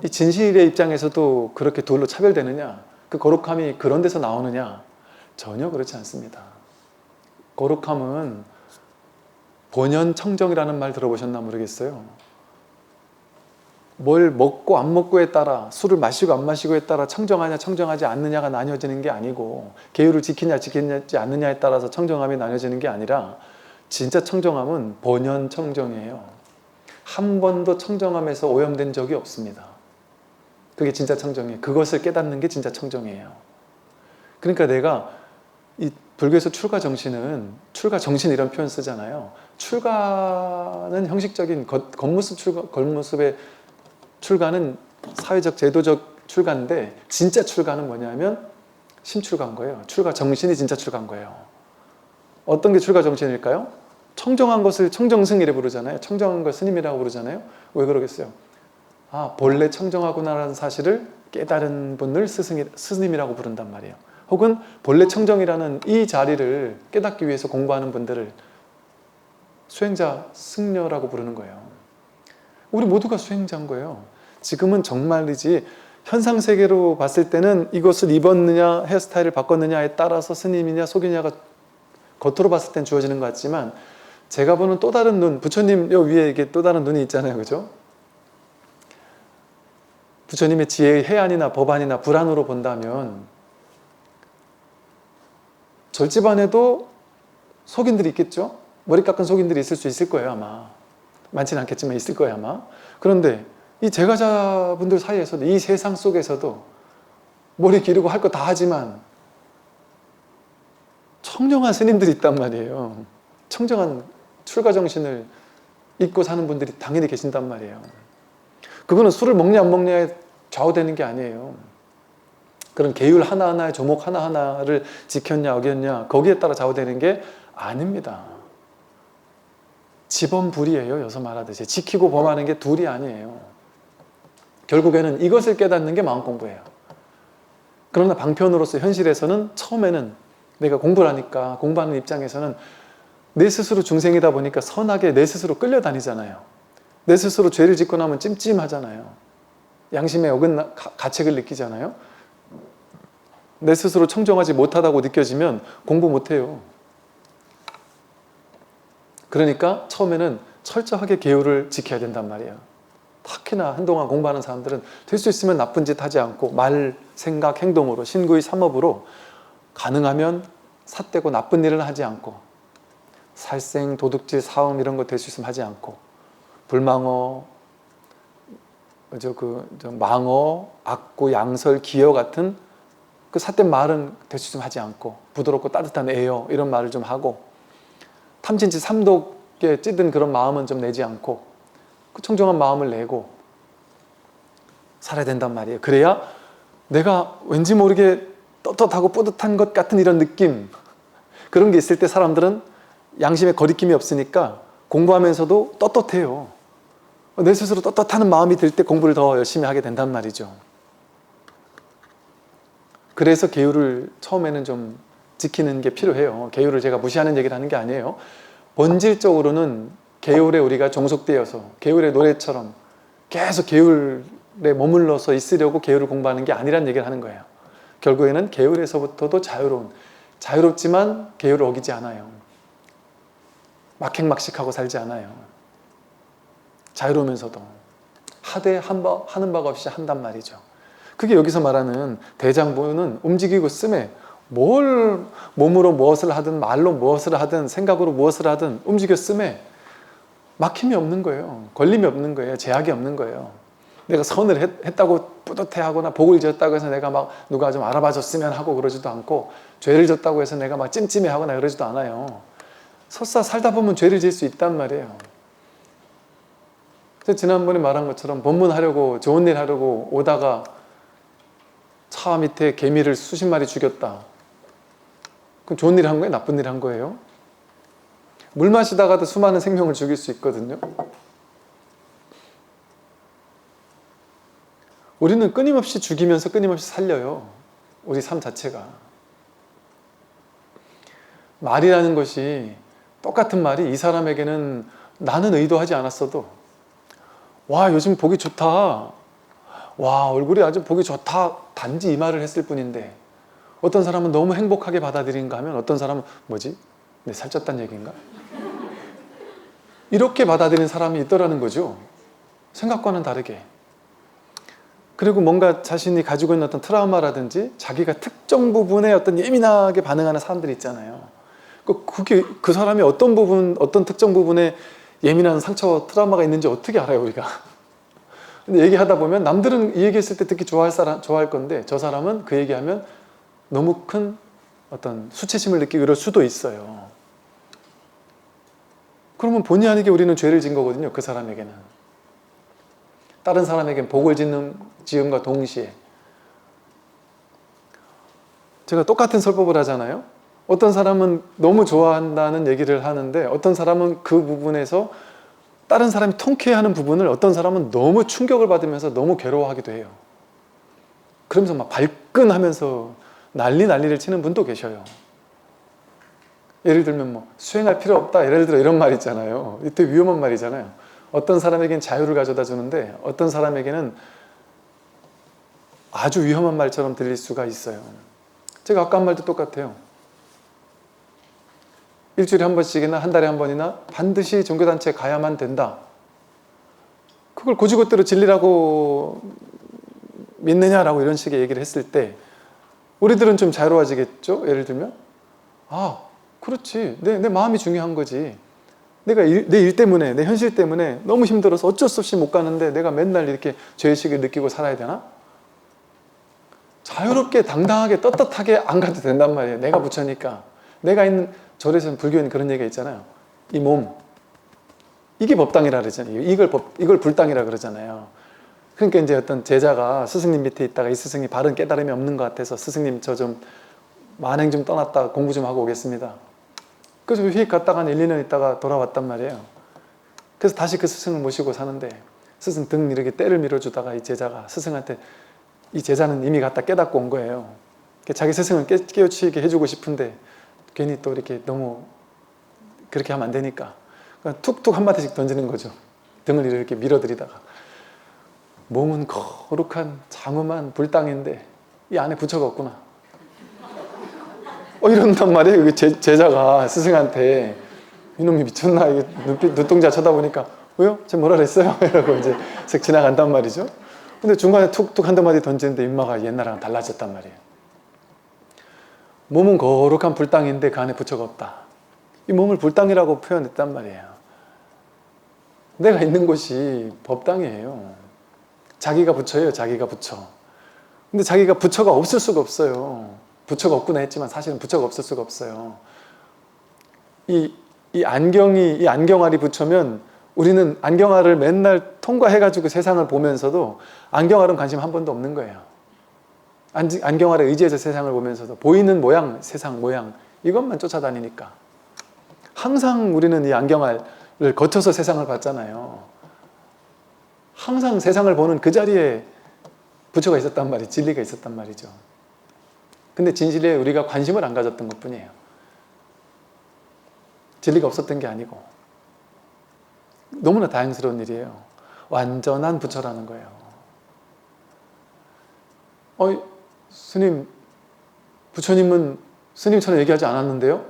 이 진실의 입장에서도 그렇게 둘로 차별되느냐? 그 거룩함이 그런 데서 나오느냐? 전혀 그렇지 않습니다. 거룩함은 본연청정이라는 말 들어보셨나 모르겠어요. 뭘 먹고 안 먹고에 따라, 술을 마시고 안 마시고에 따라 청정하냐 청정하지 않느냐가 나뉘어지는 게 아니고, 계율을 지키냐 지키지 않느냐에 따라서 청정함이 나뉘어지는 게 아니라, 진짜 청정함은 본연 청정이에요. 한 번도 청정함에서 오염된 적이 없습니다. 그게 진짜 청정이에요. 그것을 깨닫는 게 진짜 청정이에요. 그러니까 내가 이 불교에서 출가 정신 이런 표현 쓰잖아요. 출가는 형식적인 겉모습의 출가는 사회적 제도적 출가인데, 진짜 출가는 뭐냐면 심출가인 거예요. 출가 정신이 진짜 출가인 거예요. 어떤 게 출가 정신일까요? 청정한 것을 청정승이라 부르잖아요. 청정한 걸 스님이라고 부르잖아요. 왜 그러겠어요? 아, 본래 청정하구나라는 사실을 깨달은 분을 스님이라고 부른단 말이에요. 혹은 본래 청정이라는 이 자리를 깨닫기 위해서 공부하는 분들을 수행자, 승려라고 부르는 거예요. 우리 모두가 수행자인 거예요. 지금은 정말이지, 현상세계로 봤을 때는 이것을 입었느냐 헤어스타일을 바꿨느냐에 따라서 스님이냐 속이냐가 겉으로 봤을 땐 주어지는 것 같지만, 제가 보는 또 다른 눈, 부처님 요 위에 이게 또 다른 눈이 있잖아요. 그죠? 부처님의 지혜의 해안이나 법안이나 불안으로 본다면, 절집안에도 속인들이 있겠죠? 머리 깎은 속인들이 있을 수 있을 거예요, 아마. 많지는 않겠지만 있을 거예요, 아마. 그런데 이 제가자분들 사이에서도, 이 세상 속에서도 머리 기르고 할 거 다 하지만 청정한 스님들이 있단 말이에요. 청정한 출가 정신을 잊고 사는 분들이 당연히 계신단 말이에요. 그거는 술을 먹냐 안 먹냐에 좌우되는 게 아니에요. 그런 계율 하나하나의 조목 하나하나를 지켰냐 어겼냐 거기에 따라 좌우되는 게 아닙니다. 지범불이에요. 여기서 말하듯이 지키고 범하는 게 둘이 아니에요. 결국에는 이것을 깨닫는 게 마음공부예요. 그러나 방편으로서 현실에서는 처음에는 내가 공부를 하니까, 공부하는 입장에서는 내 스스로 중생이다 보니까 선하게 내 스스로 끌려다니잖아요. 내 스스로 죄를 짓고 나면 찜찜하잖아요. 양심에 어긋나 가책을 느끼잖아요. 내 스스로 청정하지 못하다고 느껴지면 공부 못해요. 그러니까 처음에는 철저하게 계율을 지켜야 된단 말이에요. 특히나 한동안 공부하는 사람들은 될 수 있으면 나쁜 짓 하지 않고, 말, 생각, 행동으로, 신구의 삼업으로 가능하면 삿되고 나쁜 일을 하지 않고, 살생, 도둑질, 사음 이런 거 될 수 있으면 하지 않고, 불망어, 망어, 악구, 양설, 기여 같은 그 삿된 말은 될 수 있으면 하지 않고, 부드럽고 따뜻한 애여 이런 말을 좀 하고, 탐진치 삼독에 찌든 그런 마음은 좀 내지 않고, 그 청정한 마음을 내고 살아야 된단 말이에요. 그래야 내가 왠지 모르게 떳떳하고 뿌듯한 것 같은 이런 느낌, 그런 게 있을 때 사람들은 양심에 거리낌이 없으니까 공부하면서도 떳떳해요. 내 스스로 떳떳하는 마음이 들 때 공부를 더 열심히 하게 된단 말이죠. 그래서 계율을 처음에는 좀 지키는 게 필요해요. 계율을 제가 무시하는 얘기를 하는 게 아니에요. 본질적으로는 계율에 우리가 종속되어서 계율의 노래처럼 계속 계율에 머물러서 있으려고 계율을 공부하는 게 아니란 얘기를 하는 거예요. 결국에는 계율에서부터도 자유롭지만 계율을 어기지 않아요. 막행막식하고 살지 않아요. 자유로우면서도 하되 하는 바가 없이 한단 말이죠. 그게 여기서 말하는 대장부는 움직이고 씀에, 뭘 몸으로 무엇을 하든 말로 무엇을 하든 생각으로 무엇을 하든 움직여 씀에 막힘이 없는 거예요. 걸림이 없는 거예요. 제약이 없는 거예요. 내가 선을 했다고 뿌듯해하거나 복을 지었다고 해서 내가 막 누가 좀 알아봐 줬으면 하고 그러지도 않고, 죄를 졌다고 해서 내가 막 찜찜해하거나 그러지도 않아요. 설사 살다 보면 죄를 지을 수 있단 말이에요. 지난번에 말한 것처럼 법문하려고 좋은 일 하려고 오다가 차 밑에 개미를 수십 마리 죽였다. 그럼 좋은 일 한 거예요? 나쁜 일 한 거예요? 물 마시다가도 수많은 생명을 죽일 수 있거든요. 우리는 끊임없이 죽이면서 끊임없이 살려요. 우리 삶 자체가. 말이라는 것이, 똑같은 말이 이 사람에게는 나는 의도하지 않았어도, 와 요즘 보기 좋다, 와 얼굴이 아주 보기 좋다, 단지 이 말을 했을 뿐인데, 어떤 사람은 너무 행복하게 받아들인가 하면 어떤 사람은 뭐지? 내 살쪘다는 얘기인가? 이렇게 받아들이는 사람이 있더라는 거죠. 생각과는 다르게. 그리고 뭔가 자신이 가지고 있는 어떤 트라우마라든지 자기가 특정 부분에 어떤 예민하게 반응하는 사람들이 있잖아요. 그게 그 사람이 어떤 부분, 어떤 특정 부분에 예민한 상처, 트라우마가 있는지 어떻게 알아요, 우리가? 근데 얘기하다 보면 남들은 이 얘기했을 때 듣기 좋아할 건데 저 사람은 그 얘기하면 너무 큰 어떤 수치심을 느끼고 이럴 수도 있어요. 그러면 본의 아니게 우리는 죄를 진 거거든요, 그 사람에게는. 다른 사람에게는 복을 지음과 동시에. 제가 똑같은 설법을 하잖아요. 어떤 사람은 너무 좋아한다는 얘기를 하는데 어떤 사람은 그 부분에서 다른 사람이 통쾌해하는 부분을 어떤 사람은 너무 충격을 받으면서 너무 괴로워하기도 해요. 그러면서 막 발끈하면서 난리를 치는 분도 계셔요. 예를 들면 뭐 수행할 필요 없다, 예를 들어 이런 말 있잖아요. 이때 위험한 말이잖아요. 어떤 사람에게는 자유를 가져다 주는데 어떤 사람에게는 아주 위험한 말처럼 들릴 수가 있어요. 제가 아까 한 말도 똑같아요. 일주일에 한 번씩이나 한 달에 한 번이나 반드시 종교단체에 가야만 된다. 그걸 곧이곧대로 진리라고 믿느냐라고 이런 식의 얘기를 했을 때 우리들은 좀 자유로워지겠죠? 예를 들면 아, 그렇지. 내 마음이 중요한 거지. 내가 내 일 때문에, 내 현실 때문에 너무 힘들어서 어쩔 수 없이 못 가는데 내가 맨날 이렇게 죄의식을 느끼고 살아야 되나? 자유롭게 당당하게 떳떳하게 안 가도 된단 말이에요. 내가 부처니까. 내가 있는 절에서는 불교에는 그런 얘기가 있잖아요. 이 몸, 이게 법당이라 그러잖아요. 이걸 불당이라 그러잖아요. 그러니까 이제 어떤 제자가 스승님 밑에 있다가 이 스승이 바른 깨달음이 없는 것 같아서 스승님 저 좀 만행 좀 떠났다 공부 좀 하고 오겠습니다. 그래서 휙 갔다가 한 1, 2년 있다가 돌아왔단 말이에요. 그래서 다시 그 스승을 모시고 사는데 스승 등 이렇게 때를 밀어주다가 이 제자가 스승한테 이 제자는 이미 갔다 깨닫고 온 거예요. 자기 스승을 깨우치게 해주고 싶은데 괜히 또 이렇게 너무 그렇게 하면 안 되니까 툭툭 한마디씩 던지는 거죠. 등을 이렇게 밀어들이다가 몸은 거룩한 장엄한 불당인데 이 안에 부처가 없구나. 이런단 말이에요. 제자가 스승한테 이놈이 미쳤나? 이게 눈동자 쳐다보니까 왜요? 제가 뭐라 그랬어요? 이러고 이제 슥 지나간단 말이죠. 근데 중간에 툭툭 한두 마디 던지는데 인마가 옛날랑 달라졌단 말이에요. 몸은 거룩한 불당인데 그 안에 부처가 없다. 이 몸을 불당이라고 표현했단 말이에요. 내가 있는 곳이 법당이에요. 자기가 부처예요. 자기가 부처. 근데 자기가 부처가 없을 수가 없어요. 부처가 없구나 했지만 사실은 부처가 없을 수가 없어요. 이 안경알이 부처면 우리는 안경알을 맨날 통과해가지고 세상을 보면서도 안경알은 관심 한 번도 없는 거예요. 안경알에 의지해서 세상을 보면서도 보이는 모양, 세상 모양 이것만 쫓아다니니까 항상 우리는 이 안경알을 거쳐서 세상을 봤잖아요. 항상 세상을 보는 그 자리에 부처가 있었단 말이죠. 진리가 있었단 말이죠. 근데 진실에 우리가 관심을 안 가졌던 것 뿐이에요. 진리가 없었던 게 아니고 너무나 다행스러운 일이에요. 완전한 부처라는 거예요. 스님, 부처님은 스님처럼 얘기하지 않았는데요?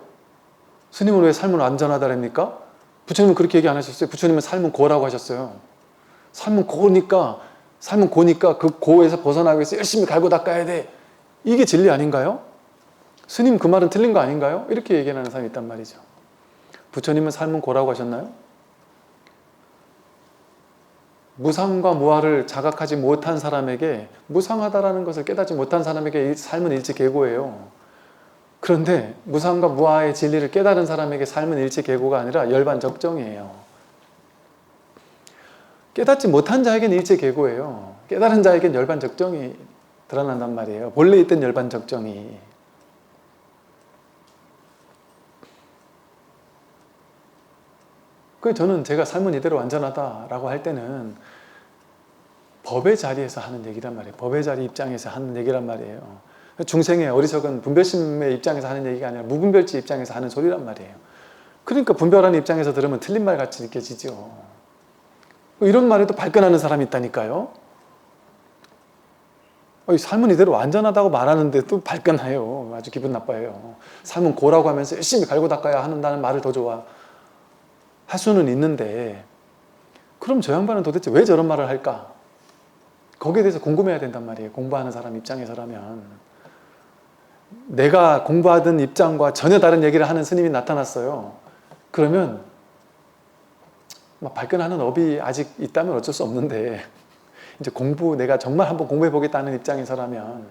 스님은 왜 삶은 완전하다랍니까? 부처님은 그렇게 얘기 안 하셨어요. 부처님은 삶은 고라고 하셨어요. 삶은 고니까 그 고에서 벗어나기 위해서 열심히 갈고 닦아야 돼. 이게 진리 아닌가요? 스님 그 말은 틀린 거 아닌가요? 이렇게 얘기하는 사람이 있단 말이죠. 부처님은 삶은 고라고 하셨나요? 무상과 무아를 자각하지 못한 사람에게 무상하다라는 것을 깨닫지 못한 사람에게 삶은 일치계고예요. 그런데 무상과 무아의 진리를 깨달은 사람에게 삶은 일치계고가 아니라 열반적정이에요. 깨닫지 못한 자에게는 일치계고예요. 깨달은 자에게는 열반적정이 드러난단 말이에요. 본래 있던 열반적정이. 저는 제가 삶은 이대로 완전하다라고 할 때는 법의 자리에서 하는 얘기란 말이에요. 법의 자리 입장에서 하는 얘기란 말이에요. 중생의 어리석은 분별심의 입장에서 하는 얘기가 아니라 무분별지 입장에서 하는 소리란 말이에요. 그러니까 분별하는 입장에서 들으면 틀린 말 같이 느껴지죠. 이런 말에도 발끈하는 사람이 있다니까요. 삶은 이대로 완전하다고 말하는데 또 발끈해요. 아주 기분 나빠요. 삶은 고라고 하면서 열심히 갈고 닦아야 한다는 말을 더 좋아 할 수는 있는데 그럼 저 양반은 도대체 왜 저런 말을 할까? 거기에 대해서 궁금해야 된단 말이에요. 공부하는 사람 입장에서라면. 내가 공부하던 입장과 전혀 다른 얘기를 하는 스님이 나타났어요. 그러면 막 발끈하는 업이 아직 있다면 어쩔 수 없는데, 이제 내가 정말 한번 공부해 보겠다는 입장에서라면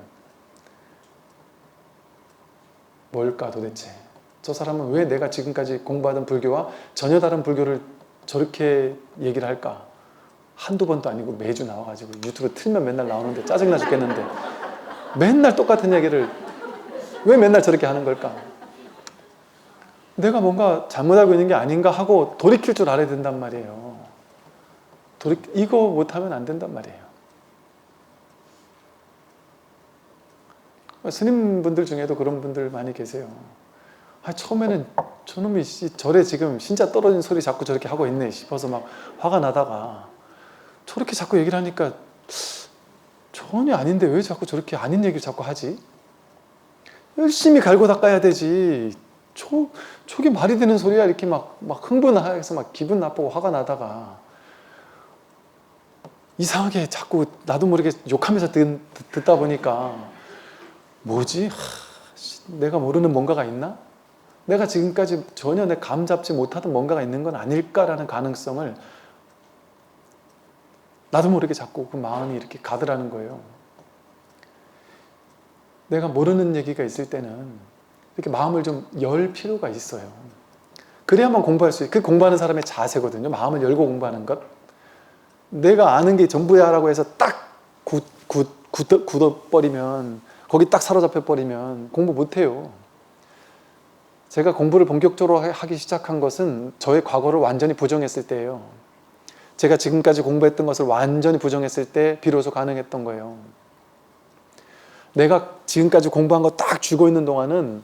뭘까 도대체? 저 사람은 왜 내가 지금까지 공부하던 불교와 전혀 다른 불교를 저렇게 얘기를 할까? 한두 번도 아니고 매주 나와가지고 유튜브 틀면 맨날 나오는데 짜증나 죽겠는데 맨날 똑같은 얘기를 왜 맨날 저렇게 하는 걸까? 내가 뭔가 잘못 알고 있는 게 아닌가 하고 돌이킬 줄 알아야 된단 말이에요. 이거 못하면 안 된단 말이에요. 스님분들 중에도 그런 분들 많이 계세요. 처음에는 저놈이 절에 지금 신자 떨어진 소리 자꾸 저렇게 하고 있네 싶어서 막 화가 나다가 저렇게 자꾸 얘기를 하니까 전혀 아닌데 왜 자꾸 저렇게 아닌 얘기를 자꾸 하지? 열심히 갈고 닦아야 되지. 저게 말이 되는 소리야. 이렇게 막 흥분해서 막 기분 나쁘고 화가 나다가 이상하게 자꾸 나도 모르게 욕하면서 듣다 보니까 뭐지? 내가 모르는 뭔가가 있나? 내가 지금까지 전혀 내 감 잡지 못하던 뭔가가 있는 건 아닐까라는 가능성을 나도 모르게 자꾸 그 마음이 이렇게 가더라는 거예요. 내가 모르는 얘기가 있을 때는 이렇게 마음을 좀 열 필요가 있어요. 그래야만 공부할 수 있어요. 그 공부하는 사람의 자세거든요. 마음을 열고 공부하는 것. 내가 아는 게 전부야 라고 해서 딱 굳어버리면, 거기 딱 사로잡혀 버리면 공부 못해요. 제가 공부를 본격적으로 하기 시작한 것은 저의 과거를 완전히 부정했을 때예요. 제가 지금까지 공부했던 것을 완전히 부정했을 때 비로소 가능했던 거예요. 내가 지금까지 공부한 거 딱 쥐고 있는 동안은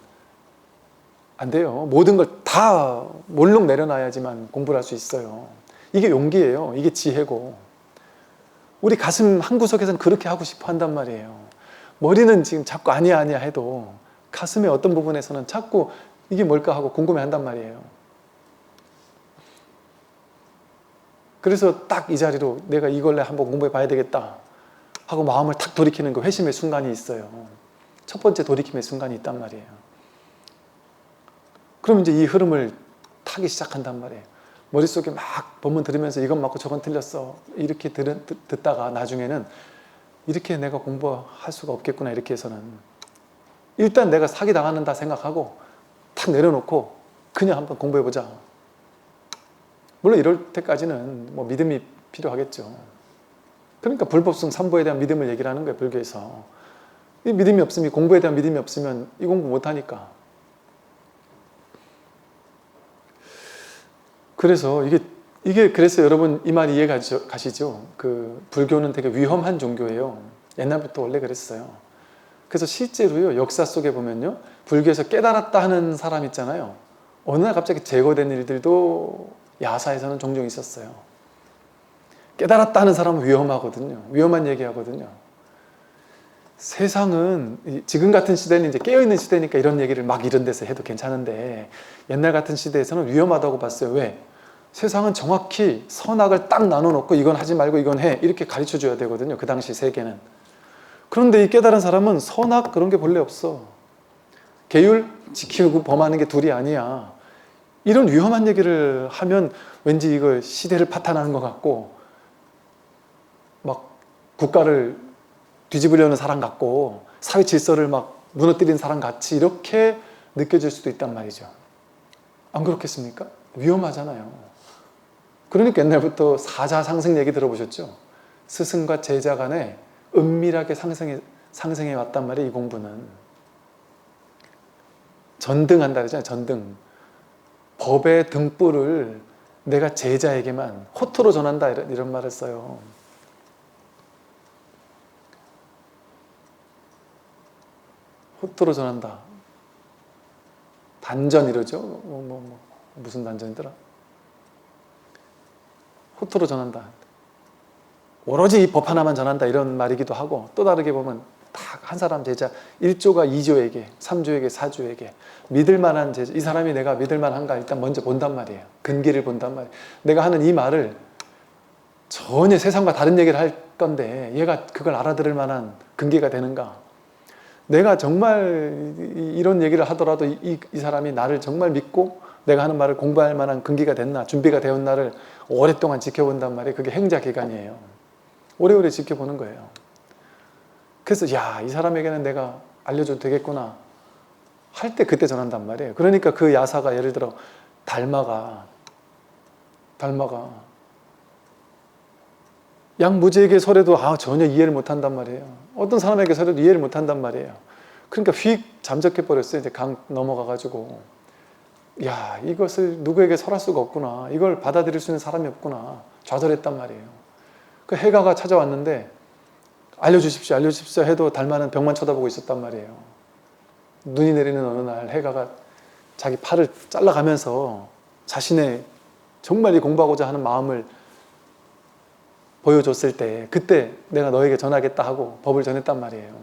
안 돼요. 모든 걸 다 몰록 내려놔야지만 공부를 할 수 있어요. 이게 용기예요. 이게 지혜고. 우리 가슴 한구석에서는 그렇게 하고 싶어 한단 말이에요. 머리는 지금 자꾸 아니야 해도 가슴의 어떤 부분에서는 자꾸 이게 뭘까 하고 궁금해 한단 말이에요. 그래서 딱 이 자리로 내가 이걸 한번 공부해 봐야 되겠다 하고 마음을 탁 돌이키는 그 회심의 순간이 있어요. 첫 번째 돌이킴의 순간이 있단 말이에요. 그럼 이제 이 흐름을 타기 시작한단 말이에요. 머릿속에 막 법문 들으면서 이건 맞고 저건 틀렸어 이렇게 듣다가 나중에는 이렇게 내가 공부할 수가 없겠구나 이렇게 해서는 일단 내가 사기당한다 생각하고 탁 내려놓고 그냥 한번 공부해보자. 물론 이럴 때까지는 뭐 믿음이 필요하겠죠. 그러니까 불법성 3보에 대한 믿음을 얘기를 하는 거예요, 불교에서. 이 믿음이 없으면, 공부에 대한 믿음이 없으면 이 공부 못하니까. 그래서 그래서 여러분 이 말 이해 가시죠? 그 불교는 되게 위험한 종교예요. 옛날부터 원래 그랬어요. 그래서 실제로요, 역사 속에 보면요, 불교에서 깨달았다 하는 사람 있잖아요. 어느 날 갑자기 제거된 일들도 야사에서는 종종 있었어요. 깨달았다 하는 사람은 위험하거든요. 위험한 얘기하거든요. 세상은 지금 같은 시대는 이제 깨어있는 시대니까 이런 얘기를 막 이런 데서 해도 괜찮은데 옛날 같은 시대에서는 위험하다고 봤어요. 왜? 세상은 정확히 선악을 딱 나눠놓고 이건 하지 말고 이건 해 이렇게 가르쳐 줘야 되거든요. 그 당시 세계는. 그런데 이 깨달은 사람은 선악 그런 게 본래 없어. 계율 지키고 범하는 게 둘이 아니야. 이런 위험한 얘기를 하면 왠지 이거 시대를 파탄하는 것 같고 막 국가를 뒤집으려는 사람 같고 사회 질서를 막 무너뜨리는 사람 같이 이렇게 느껴질 수도 있단 말이죠. 안 그렇겠습니까? 위험하잖아요. 그러니까 옛날부터 사자상승 얘기 들어보셨죠? 스승과 제자 간에 은밀하게 상승해 왔단 말이에요. 이 공부는 전등한다 그러잖아요. 전등. 법의 등불을 내가 제자에게만 호토로 전한다 이런 말을 써요. 호토로 전한다. 단전 이러죠. 무슨 단전이더라? 호토로 전한다. 오로지 이 법 하나만 전한다 이런 말이기도 하고 또 다르게 보면 딱 한 사람 제자 1조가 2조에게 3조에게 4조에게 믿을 만한 제자, 이 사람이 내가 믿을 만한가 일단 먼저 본단 말이에요. 근기를 본단 말이에요. 내가 하는 이 말을 전혀 세상과 다른 얘기를 할 건데 얘가 그걸 알아들을 만한 근기가 되는가? 내가 정말 이런 얘기를 하더라도 이 사람이 나를 정말 믿고 내가 하는 말을 공부할 만한 근기가 됐나, 준비가 되었나를 오랫동안 지켜본단 말이에요. 그게 행자 기간이에요. 오래오래 지켜보는 거예요. 그래서 야, 이 사람에게는 내가 알려줘도 되겠구나 할 때 그때 전한단 말이에요. 그러니까 그 야사가 예를 들어 달마가 양무지에게 설해도 전혀 이해를 못한단 말이에요. 어떤 사람에게 설해도 이해를 못한단 말이에요. 그러니까 휙 잠적해버렸어요. 이제 강 넘어가가지고 야, 이것을 누구에게 설할 수가 없구나, 이걸 받아들일 수 있는 사람이 없구나 좌절했단 말이에요. 그 해가가 찾아왔는데 알려주십시오 알려주십시오 해도 달마는 벽만 쳐다보고 있었단 말이에요. 눈이 내리는 어느 날 해가가 자기 팔을 잘라가면서 자신의 정말 이 공부하고자 하는 마음을 보여줬을 때 그때 내가 너에게 전하겠다 하고 법을 전했단 말이에요.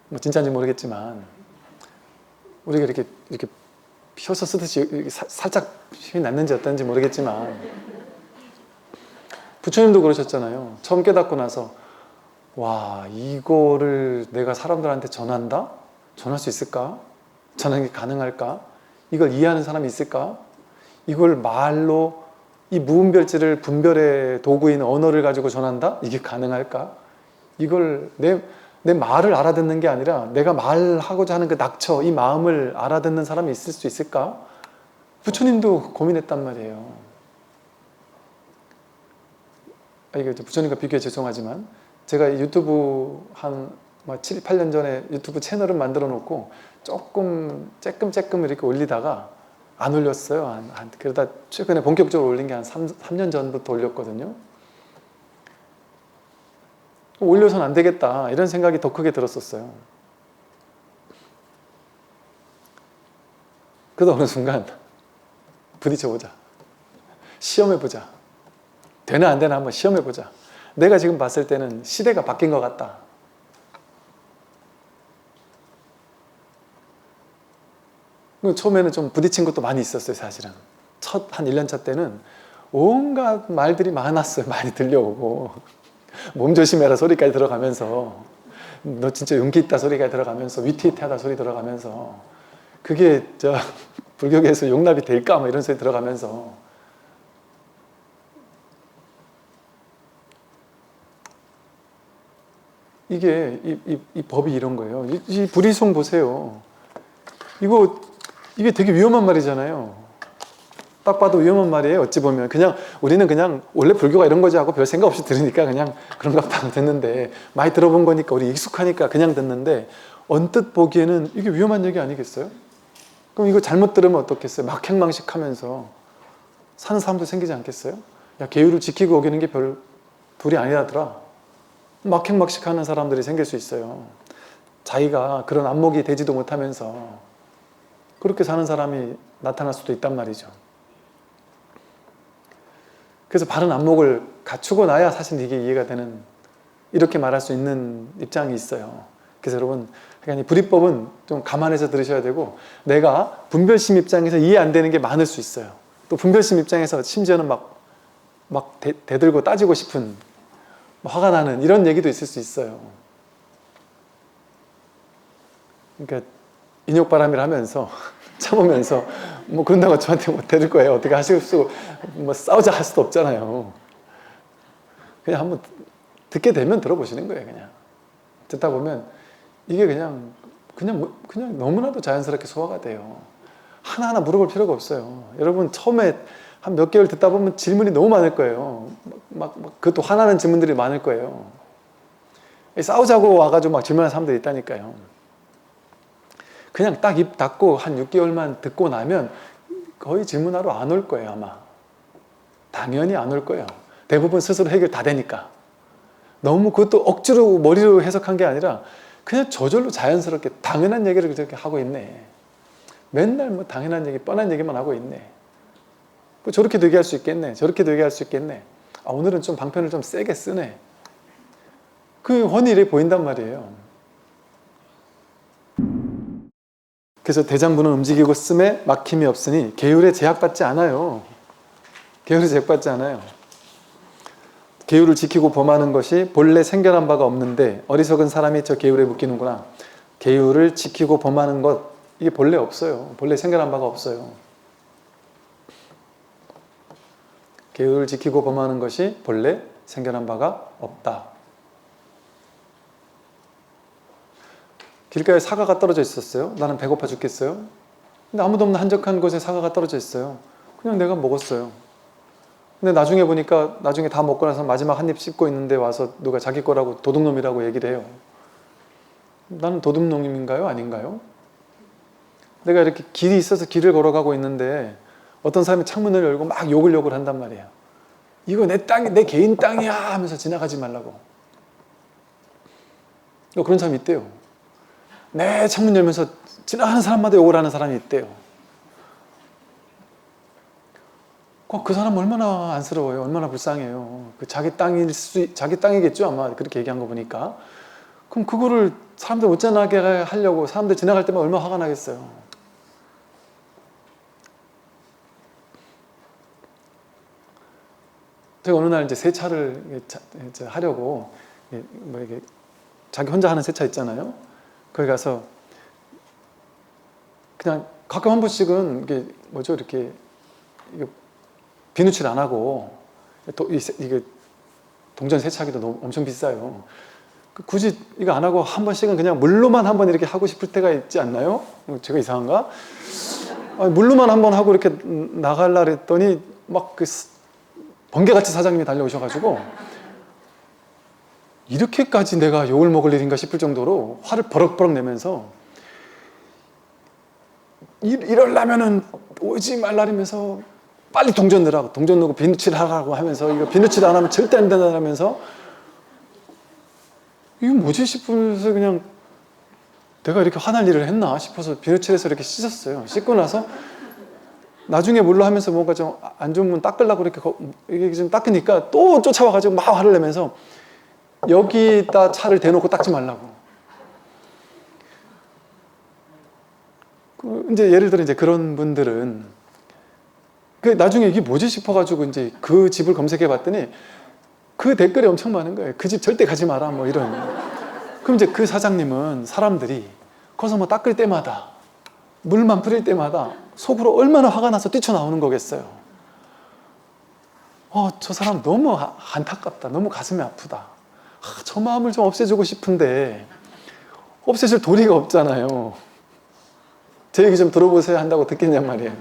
뭐 진짜인지 모르겠지만 우리가 이렇게 펴서 쓰듯이 살짝 힘이 났는지 어떤지 모르겠지만 부처님도 그러셨잖아요. 처음 깨닫고 나서 와, 이거를 내가 사람들한테 전한다? 전할 수 있을까? 전하는 게 가능할까? 이걸 이해하는 사람이 있을까? 이걸 말로 이 무분별지를 분별의 도구인 언어를 가지고 전한다? 이게 가능할까? 이걸 내 말을 알아듣는 게 아니라 내가 말하고자 하는 그 낙처, 이 마음을 알아듣는 사람이 있을 수 있을까? 부처님도 고민했단 말이에요. 이게 부처님과 비교해 죄송하지만 제가 유튜브 한 7, 8년 전에 유튜브 채널을 만들어 놓고 조금 이렇게 올리다가 안 올렸어요. 그러다 최근에 본격적으로 올린 게 한 3년 전부터 올렸거든요. 올려서는 안 되겠다 이런 생각이 더 크게 들었었어요. 그래서 어느 순간 부딪혀보자, 시험해보자, 되나 안 되나 한번 시험해보자. 내가 지금 봤을 때는 시대가 바뀐 것 같다. 처음에는 좀 부딪힌 것도 많이 있었어요. 사실은 첫 한 1년차 때는 온갖 말들이 많았어요. 많이 들려오고 몸 조심해라 소리까지 들어가면서 너 진짜 용기 있다 소리까지 들어가면서 위태위태하다 소리 들어가면서 그게 불교계에서 용납이 될까 뭐 이런 소리 들어가면서 이게 이 법이 이런 거예요. 이 불이송 보세요. 이게 되게 위험한 말이잖아요. 딱 봐도 위험한 말이에요. 어찌 보면 우리는 그냥 원래 불교가 이런 거지 하고 별 생각 없이 들으니까 그냥 그런가 보다 듣는데, 많이 들어본 거니까 우리 익숙하니까 그냥 듣는데 언뜻 보기에는 이게 위험한 얘기 아니겠어요? 그럼 이거 잘못 들으면 어떻겠어요? 막행망식하면서 사는 사람도 생기지 않겠어요? 야, 계율을 지키고 어기는 게 별 둘이 아니라더라. 막행막식하는 사람들이 생길 수 있어요. 자기가 그런 안목이 되지도 못하면서 그렇게 사는 사람이 나타날 수도 있단 말이죠. 그래서 바른 안목을 갖추고 나야 사실 이게 이해가 되는, 이렇게 말할 수 있는 입장이 있어요. 그래서 여러분, 그러니까 이 불이법은 좀 감안해서 들으셔야 되고, 내가 분별심 입장에서 이해 안 되는 게 많을 수 있어요. 또 분별심 입장에서 심지어는 막 대들고 따지고 싶은, 화가 나는 이런 얘기도 있을 수 있어요. 그러니까 인욕바람이라 하면서 참으면서 뭐 그런다고 저한테 뭐 대들 거예요. 어떻게 하실 수, 뭐 싸우자 할 수도 없잖아요. 그냥 한번 듣게 되면 들어보시는 거예요. 그냥 듣다 보면 이게 그냥 너무나도 자연스럽게 소화가 돼요. 하나하나 물어볼 필요가 없어요. 여러분 처음에 한 몇 개월 듣다 보면 질문이 너무 많을 거예요. 그것도 화나는 질문들이 많을 거예요. 싸우자고 와가지고 막 질문하는 사람들이 있다니까요. 그냥 딱 입 닫고 한 6개월만 듣고 나면 거의 질문하러 안 올 거예요. 아마 당연히 안 올 거예요. 대부분 스스로 해결 다 되니까. 너무 그것도 억지로 머리로 해석한 게 아니라 그냥 저절로 자연스럽게 당연한 얘기를 그렇게 하고 있네. 맨날 뭐 당연한 얘기, 뻔한 얘기만 하고 있네. 뭐 저렇게도 얘기할 수 있겠네, 저렇게도 얘기할 수 있겠네. 오늘은 좀 방편을 좀 세게 쓰네. 그 훤히 이래 보인단 말이에요. 그래서 대장부는 움직이고 씀에 막힘이 없으니 계율에 제약받지 않아요. 계율이 제약받지 않아요. 계율을 지키고 범하는 것이 본래 생겨난 바가 없는데 어리석은 사람이 저 계율에 묶이는구나. 계율을 지키고 범하는 것, 이게 본래 없어요. 본래 생겨난 바가 없어요. 계율을 지키고 범하는 것이 본래 생겨난 바가 없다. 길가에 사과가 떨어져 있었어요. 나는 배고파 죽겠어요. 근데 아무도 없는 한적한 곳에 사과가 떨어져 있어요. 그냥 내가 먹었어요. 근데 나중에 보니까 나중에 다 먹고 나서 마지막 한 입 씹고 있는데 와서 누가 자기 거라고 도둑놈이라고 얘기를 해요. 나는 도둑놈인가요? 아닌가요? 내가 이렇게 길이 있어서 길을 걸어가고 있는데 어떤 사람이 창문을 열고 막 욕을 한단 말이에요. 이거 내 땅이, 내 개인 땅이야 하면서 지나가지 말라고. 그런 사람이 있대요. 내 창문 열면서 지나가는 사람마다 욕을 하는 사람이 있대요. 그 사람 얼마나 안쓰러워요. 얼마나 불쌍해요. 그 자기 땅이겠죠 아마 그렇게 얘기한 거 보니까. 그럼 그거를 사람들 못 지나게 하려고 사람들 지나갈 때만 얼마나 화가 나겠어요. 제가 어느 날 이제 세차를 하려고 뭐 이게 자기 혼자 하는 세차 있잖아요. 거기 가서 그냥 가끔 한 번씩은 이게 뭐죠 이렇게 비누칠 안 하고 이게 동전 세차기도 너무 엄청 비싸요. 굳이 이거 안 하고 한 번씩은 그냥 물로만 한 번 이렇게 하고 싶을 때가 있지 않나요? 제가 이상한가? 물로만 한 번 하고 이렇게 나갈라 그랬더니 막 그 번개같이 사장님이 달려오셔가지고 이렇게까지 내가 욕을 먹을 일인가 싶을 정도로 화를 버럭버럭 내면서 이러려면은 오지 말라면서 빨리 동전 넣으라고, 동전 넣고 비누칠 하라고 하면서 이거 비누칠 안 하면 절대 안 된다 하면서 이거 뭐지 싶으면서 그냥 내가 이렇게 화날 일을 했나 싶어서 비누칠해서 이렇게 씻었어요. 씻고 나서 나중에 물로 하면서 뭔가 좀 안 좋은 문 닦으려고 이렇게 좀 닦으니까 또 쫓아와가지고 막 화를 내면서 여기다 차를 대놓고 닦지 말라고. 이제 예를 들어 이제 그런 분들은 나중에 이게 뭐지 싶어가지고 이제 그 집을 검색해 봤더니 그 댓글이 엄청 많은 거예요. 그 집 절대 가지 마라 뭐 이런. 그럼 이제 그 사장님은 사람들이 거기서 뭐 닦을 때마다 물만 뿌릴 때마다 속으로 얼마나 화가 나서 뛰쳐나오는 거겠어요. 저 사람 너무 안타깝다. 너무 가슴이 아프다. 저 마음을 좀 없애주고 싶은데 없애줄 도리가 없잖아요. 제 얘기 좀 들어보세요 한다고 듣겠냔 말이에요.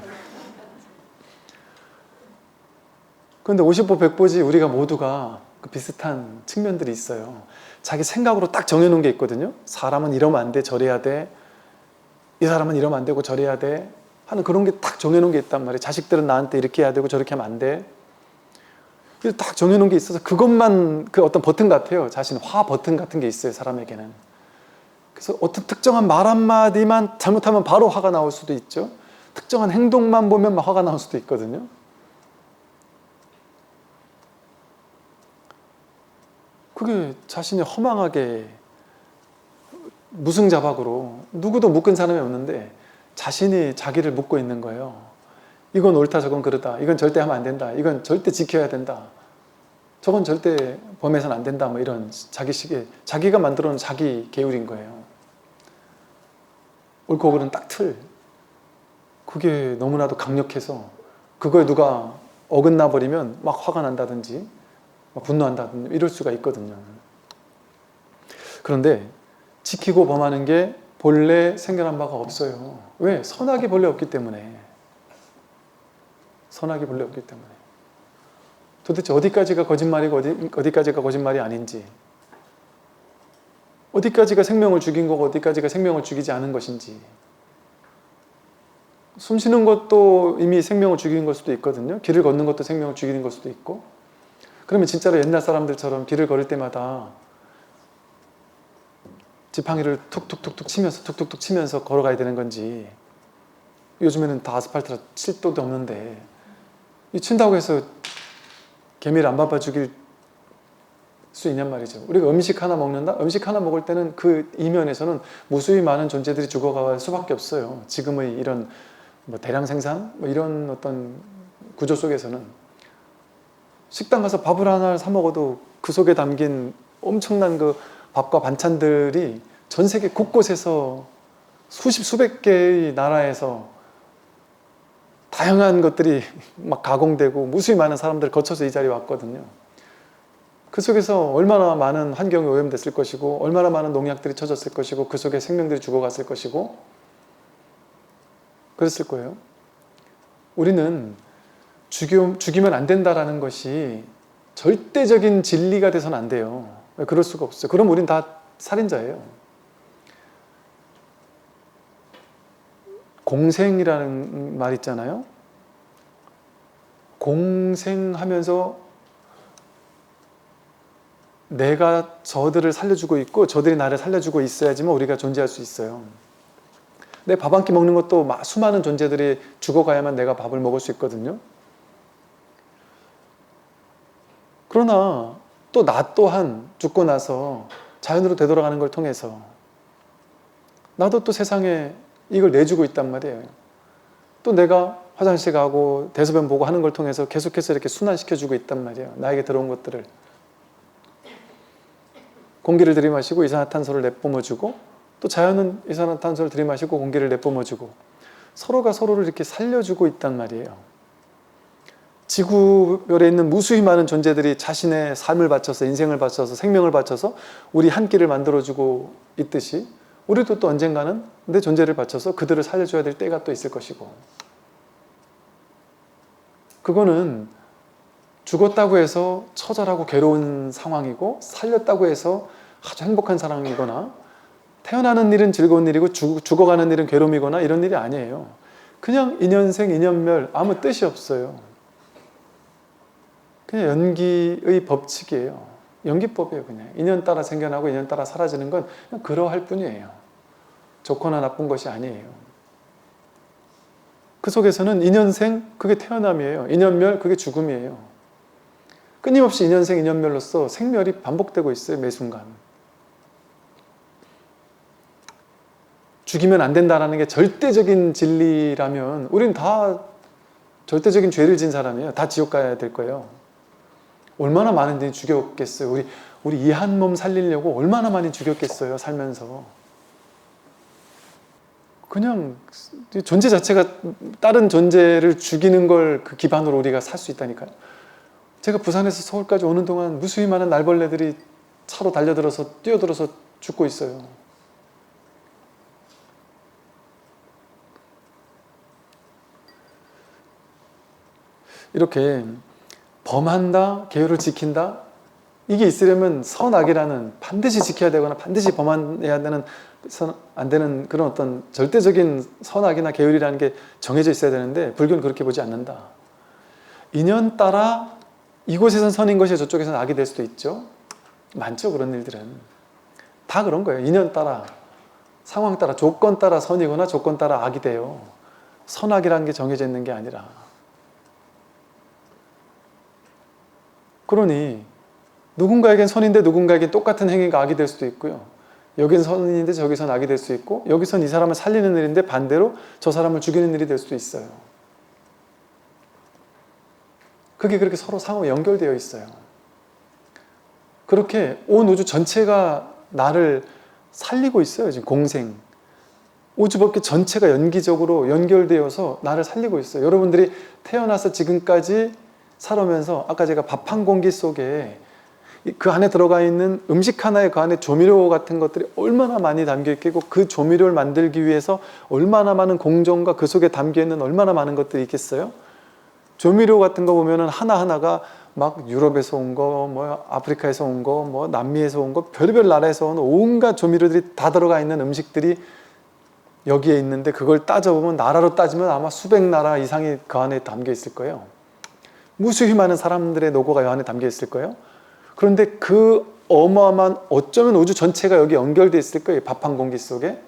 그런데 50보 100보지 우리가 모두가 그 비슷한 측면들이 있어요. 자기 생각으로 딱 정해놓은 게 있거든요. 사람은 이러면 안 돼, 저래야 돼. 이 사람은 이러면 안 되고 저래야 돼 하는 그런 게 딱 정해놓은 게 있단 말이에요. 자식들은 나한테 이렇게 해야 되고 저렇게 하면 안 돼. 그래서 딱 정해놓은 게 있어서 그것만 그 어떤 버튼 같아요. 자신 화 버튼 같은 게 있어요. 사람에게는. 그래서 어떤 특정한 말 한마디만 잘못하면 바로 화가 나올 수도 있죠. 특정한 행동만 보면 막 화가 나올 수도 있거든요. 그게 자신이 허망하게 무승자박으로 누구도 묶은 사람이 없는데 자신이 자기를 묶고 있는 거예요. 이건 옳다 저건 그르다. 이건 절대 하면 안 된다. 이건 절대 지켜야 된다. 저건 절대 범해서는 안 된다. 뭐 이런 자기식의 자기가 만들어 놓은 자기 계율인 거예요. 옳고 그른 딱 틀. 그게 너무나도 강력해서 그거에 누가 어긋나 버리면 막 화가 난다든지 막 분노한다든지 이럴 수가 있거든요. 그런데 지키고 범하는 게 본래 생겨난 바가 없어요. 왜? 선악이 본래 없기 때문에. 선악이 본래 없기 때문에. 도대체 어디까지가 거짓말이고 어디까지가 거짓말이 아닌지, 어디까지가 생명을 죽인 거고 어디까지가 생명을 죽이지 않은 것인지. 숨 쉬는 것도 이미 생명을 죽이는 걸 수도 있거든요. 길을 걷는 것도 생명을 죽이는 걸 수도 있고. 그러면 진짜로 옛날 사람들처럼 길을 걸을 때마다 지팡이를 툭툭툭툭 치면서 걸어가야 되는 건지, 요즘에는 다 아스팔트라 칠 도도 없는데 이 친다고 해서 개미를 안 밟아 죽일 수 있냔 말이죠. 우리가 음식 하나 먹는다? 음식 하나 먹을 때는 그 이면에서는 무수히 많은 존재들이 죽어갈 수밖에 없어요. 지금의 이런 뭐 대량 생산? 뭐 이런 어떤 구조 속에서는. 식당 가서 밥을 하나 사 먹어도 그 속에 담긴 엄청난 그 밥과 반찬들이 전 세계 곳곳에서 수십 수백 개의 나라에서 다양한 것들이 막 가공되고 무수히 많은 사람들을 거쳐서 이 자리에 왔거든요. 그 속에서 얼마나 많은 환경이 오염됐을 것이고 얼마나 많은 농약들이 쳐졌을 것이고 그 속에 생명들이 죽어갔을 것이고 그랬을 거예요. 우리는 죽이면 안 된다라는 것이 절대적인 진리가 돼서는 안 돼요. 그럴 수가 없어요. 그럼 우린 다 살인자예요. 공생이라는 말 있잖아요. 공생하면서 내가 저들을 살려주고 있고 저들이 나를 살려주고 있어야지만 우리가 존재할 수 있어요. 내 밥 한 끼 먹는 것도 수많은 존재들이 죽어가야만 내가 밥을 먹을 수 있거든요. 그러나 또 나 또한 죽고 나서 자연으로 되돌아가는 걸 통해서 나도 또 세상에 이걸 내주고 있단 말이에요. 또 내가 화장실 가고 대소변 보고 하는 걸 통해서 계속해서 이렇게 순환시켜주고 있단 말이에요. 나에게 들어온 것들을. 공기를 들이마시고 이산화탄소를 내뿜어주고 또 자연은 이산화탄소를 들이마시고 공기를 내뿜어주고 서로가 서로를 이렇게 살려주고 있단 말이에요. 지구별에 있는 무수히 많은 존재들이 자신의 삶을 바쳐서 인생을 바쳐서 생명을 바쳐서 우리 한 끼를 만들어주고 있듯이 우리도 또 언젠가는 내 존재를 바쳐서 그들을 살려줘야 될 때가 또 있을 것이고 그거는 죽었다고 해서 처절하고 괴로운 상황이고 살렸다고 해서 아주 행복한 사랑이거나 태어나는 일은 즐거운 일이고 죽어가는 일은 괴로움이거나 이런 일이 아니에요. 그냥 인연생 인연멸 아무 뜻이 없어요. 그냥 연기의 법칙이에요. 연기법이에요. 그냥 인연 따라 생겨나고 인연 따라 사라지는 건 그냥 그러할 뿐이에요. 좋거나 나쁜 것이 아니에요. 그 속에서는 인연생 그게 태어남이에요. 인연멸 그게 죽음이에요. 끊임없이 인연생 인연멸로서 생멸이 반복되고 있어요. 매 순간. 죽이면 안 된다는 게 절대적인 진리라면 우린 다 절대적인 죄를 진 사람이에요. 다 지옥 가야 될 거예요. 얼마나 많은 분이 죽였겠어요. 우리 이 한 몸 살리려고 얼마나 많이 죽였겠어요. 살면서. 그냥 존재 자체가 다른 존재를 죽이는 걸 그 기반으로 우리가 살 수 있다니까요. 제가 부산에서 서울까지 오는 동안 무수히 많은 날벌레들이 차로 달려들어서 뛰어들어서 죽고 있어요. 이렇게 범한다, 계율을 지킨다 이게 있으려면 선악이라는 반드시 지켜야 되거나 반드시 범해야 되는 안 되는 그런 어떤 절대적인 선악이나 계율이라는 게 정해져 있어야 되는데 불교는 그렇게 보지 않는다. 인연 따라 이곳에선 선인 것이 저쪽에선 악이 될 수도 있죠. 많죠. 그런 일들은 다 그런 거예요. 인연 따라 상황 따라 조건 따라 선이거나 조건 따라 악이 돼요. 선악이라는 게 정해져 있는 게 아니라. 그러니 누군가에겐 선인데 누군가에겐 똑같은 행위가 악이 될 수도 있고요. 여긴 선인인데 저기선 악이 될 수 있고 여기선 이 사람을 살리는 일인데 반대로 저 사람을 죽이는 일이 될 수도 있어요. 그게 그렇게 서로 상호 연결되어 있어요. 그렇게 온 우주 전체가 나를 살리고 있어요. 지금 공생. 우주법계 전체가 연기적으로 연결되어서 나를 살리고 있어요. 여러분들이 태어나서 지금까지 살아오면서 아까 제가 밥 한 공기 속에 그 안에 들어가 있는 음식 하나에 그 안에 조미료 같은 것들이 얼마나 많이 담겨 있고 그 조미료를 만들기 위해서 얼마나 많은 공정과 그 속에 담겨 있는 얼마나 많은 것들이 있겠어요? 조미료 같은 거 보면은 하나하나가 막 유럽에서 온 거, 뭐 아프리카에서 온 거, 뭐 남미에서 온 거, 별의별 나라에서 온 온갖 조미료들이 다 들어가 있는 음식들이 여기에 있는데 그걸 따져보면 나라로 따지면 아마 수백 나라 이상이 그 안에 담겨 있을 거예요. 무수히 많은 사람들의 노고가 이 안에 담겨 있을 거예요. 그런데 그 어마어마한 어쩌면 우주 전체가 여기 연결되어 있을 거예요. 밥 한 공기 속에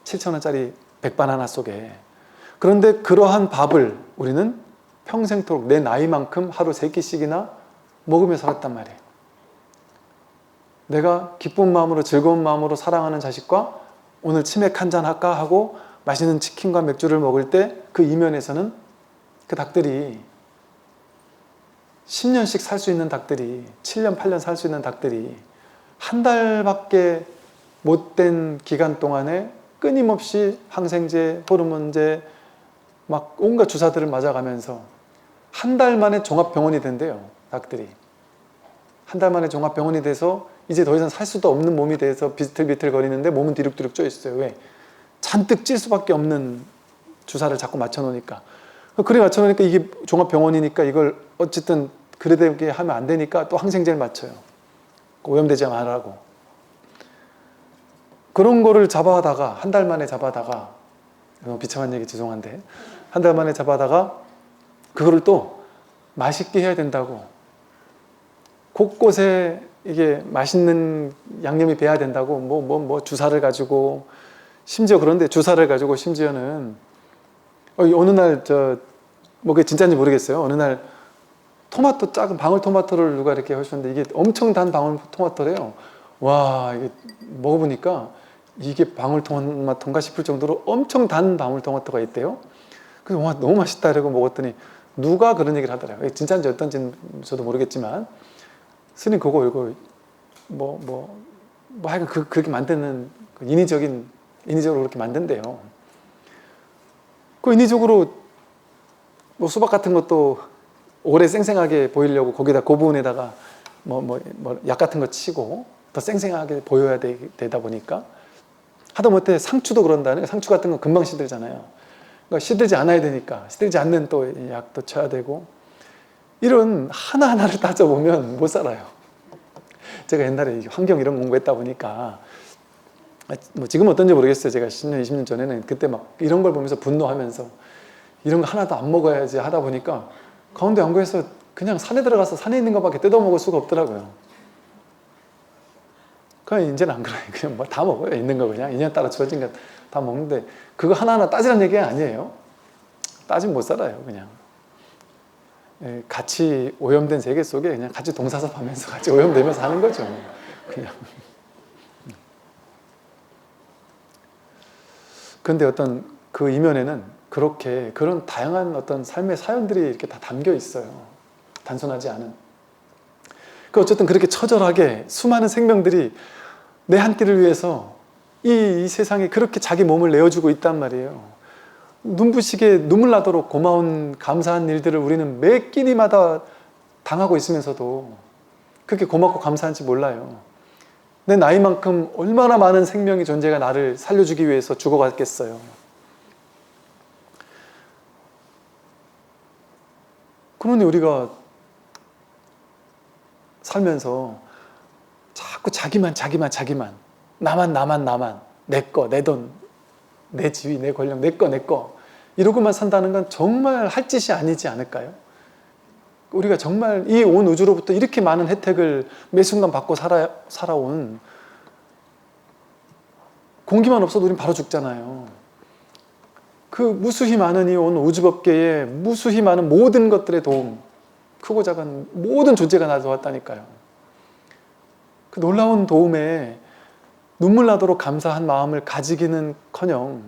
7,000원짜리 백반 하나 속에. 그런데 그러한 밥을 우리는 평생토록 내 나이만큼 하루 3끼씩이나 먹으며 살았단 말이에요. 내가 기쁜 마음으로 즐거운 마음으로 사랑하는 자식과 오늘 치맥 한잔 할까 하고 맛있는 치킨과 맥주를 먹을 때 그 이면에서는 그 닭들이 10년씩 살 수 있는 닭들이, 7년, 8년 살 수 있는 닭들이 한 달밖에 못 된 기간 동안에 끊임없이 항생제, 호르몬제, 막 온갖 주사들을 맞아가면서 한 달 만에 종합병원이 된대요, 닭들이. 한 달 만에 종합병원이 돼서 이제 더 이상 살 수도 없는 몸이 돼서 비틀비틀 거리는데 몸은 뒤룩뒤룩 쪄 있어요. 왜? 잔뜩 찔 수밖에 없는 주사를 자꾸 맞춰놓으니까. 그래 맞춰놓으니까 이게 종합병원이니까 이걸 어쨌든 그래되게 하면 안 되니까 또 항생제를 맞춰요. 오염되지 말라고. 그런 거를 잡아다가 한 달 만에 잡아다가, 너무 비참한 얘기 죄송한데, 한 달 만에 잡아다가 그거를 또 맛있게 해야 된다고, 곳곳에 이게 맛있는 양념이 배야 된다고 뭐 주사를 가지고, 심지어 그런데 주사를 가지고 심지어는 어느 날 뭐 그게 진짜인지 모르겠어요. 어느 날 토마토, 작은 방울토마토를 누가 이렇게 하셨는데 이게 엄청 단 방울토마토래요. 와, 이게 먹어보니까 이게 방울토마토인가 싶을 정도로 엄청 단 방울토마토가 있대요. 그래서 와, 너무 맛있다 이러고 먹었더니 누가 그런 얘기를 하더라고요. 진짜인지 어떤지는 저도 모르겠지만, 스님 그거 이거 하여간 그렇게 만드는 인위적으로 그렇게 만든대요. 그 인위적으로 뭐 수박 같은 것도 오래 쌩쌩하게 보이려고 거기다 그 부분에다가 약 같은 거 치고 더 쌩쌩하게 보여야 되다 보니까, 하다못해 상추도 그런다는, 상추 같은 건 금방 시들잖아요. 그러니까 시들지 않아야 되니까 시들지 않는 또 약도 쳐야 되고, 이런 하나하나를 따져보면 못 살아요. 제가 옛날에 환경 이런 공부했다 보니까, 뭐 지금 어떤지 모르겠어요. 제가 10년, 20년 전에는 그때 막 이런 걸 보면서 분노하면서 이런 거 하나도 안 먹어야지 하다 보니까 가운데 연구에서 그냥 산에 들어가서 산에 있는 것밖에 뜯어 먹을 수가 없더라고요. 그냥 이제는 안 그래요. 그냥 뭐 다 먹어요. 있는 거 그냥 인연 따라 주어진 거 다 먹는데, 그거 하나하나 따지라는 얘기가 아니에요. 따지면 못 살아요. 그냥 같이 오염된 세계 속에 그냥 같이 동사섭하면서 같이 오염되면서 하는 거죠. 그냥. 근데 어떤 그 이면에는 그런 다양한 어떤 삶의 사연들이 이렇게 다 담겨 있어요. 단순하지 않은. 어쨌든 그렇게 처절하게 수많은 생명들이 내 한 끼를 위해서 이 세상에 그렇게 자기 몸을 내어주고 있단 말이에요. 눈부시게 눈물 나도록 고마운 감사한 일들을 우리는 매 끼니마다 당하고 있으면서도 그렇게 고맙고 감사한지 몰라요. 내 나이만큼 얼마나 많은 생명의 존재가 나를 살려주기 위해서 죽어갔겠어요. 그러니 우리가 살면서 자꾸 자기만 나만 내 거, 내 돈, 내 지위, 내 권력, 내 거 이러고만 산다는 건 정말 할 짓이 아니지 않을까요? 우리가 정말 이 온 우주로부터 이렇게 많은 혜택을 매 순간 받고 살아온, 공기만 없어도 우린 바로 죽잖아요. 그 무수히 많은 이 온 우주법계에 무수히 많은 모든 것들의 도움, 크고 작은 모든 존재가 나 도왔다니까요. 그 놀라운 도움에 눈물 나도록 감사한 마음을 가지기는커녕,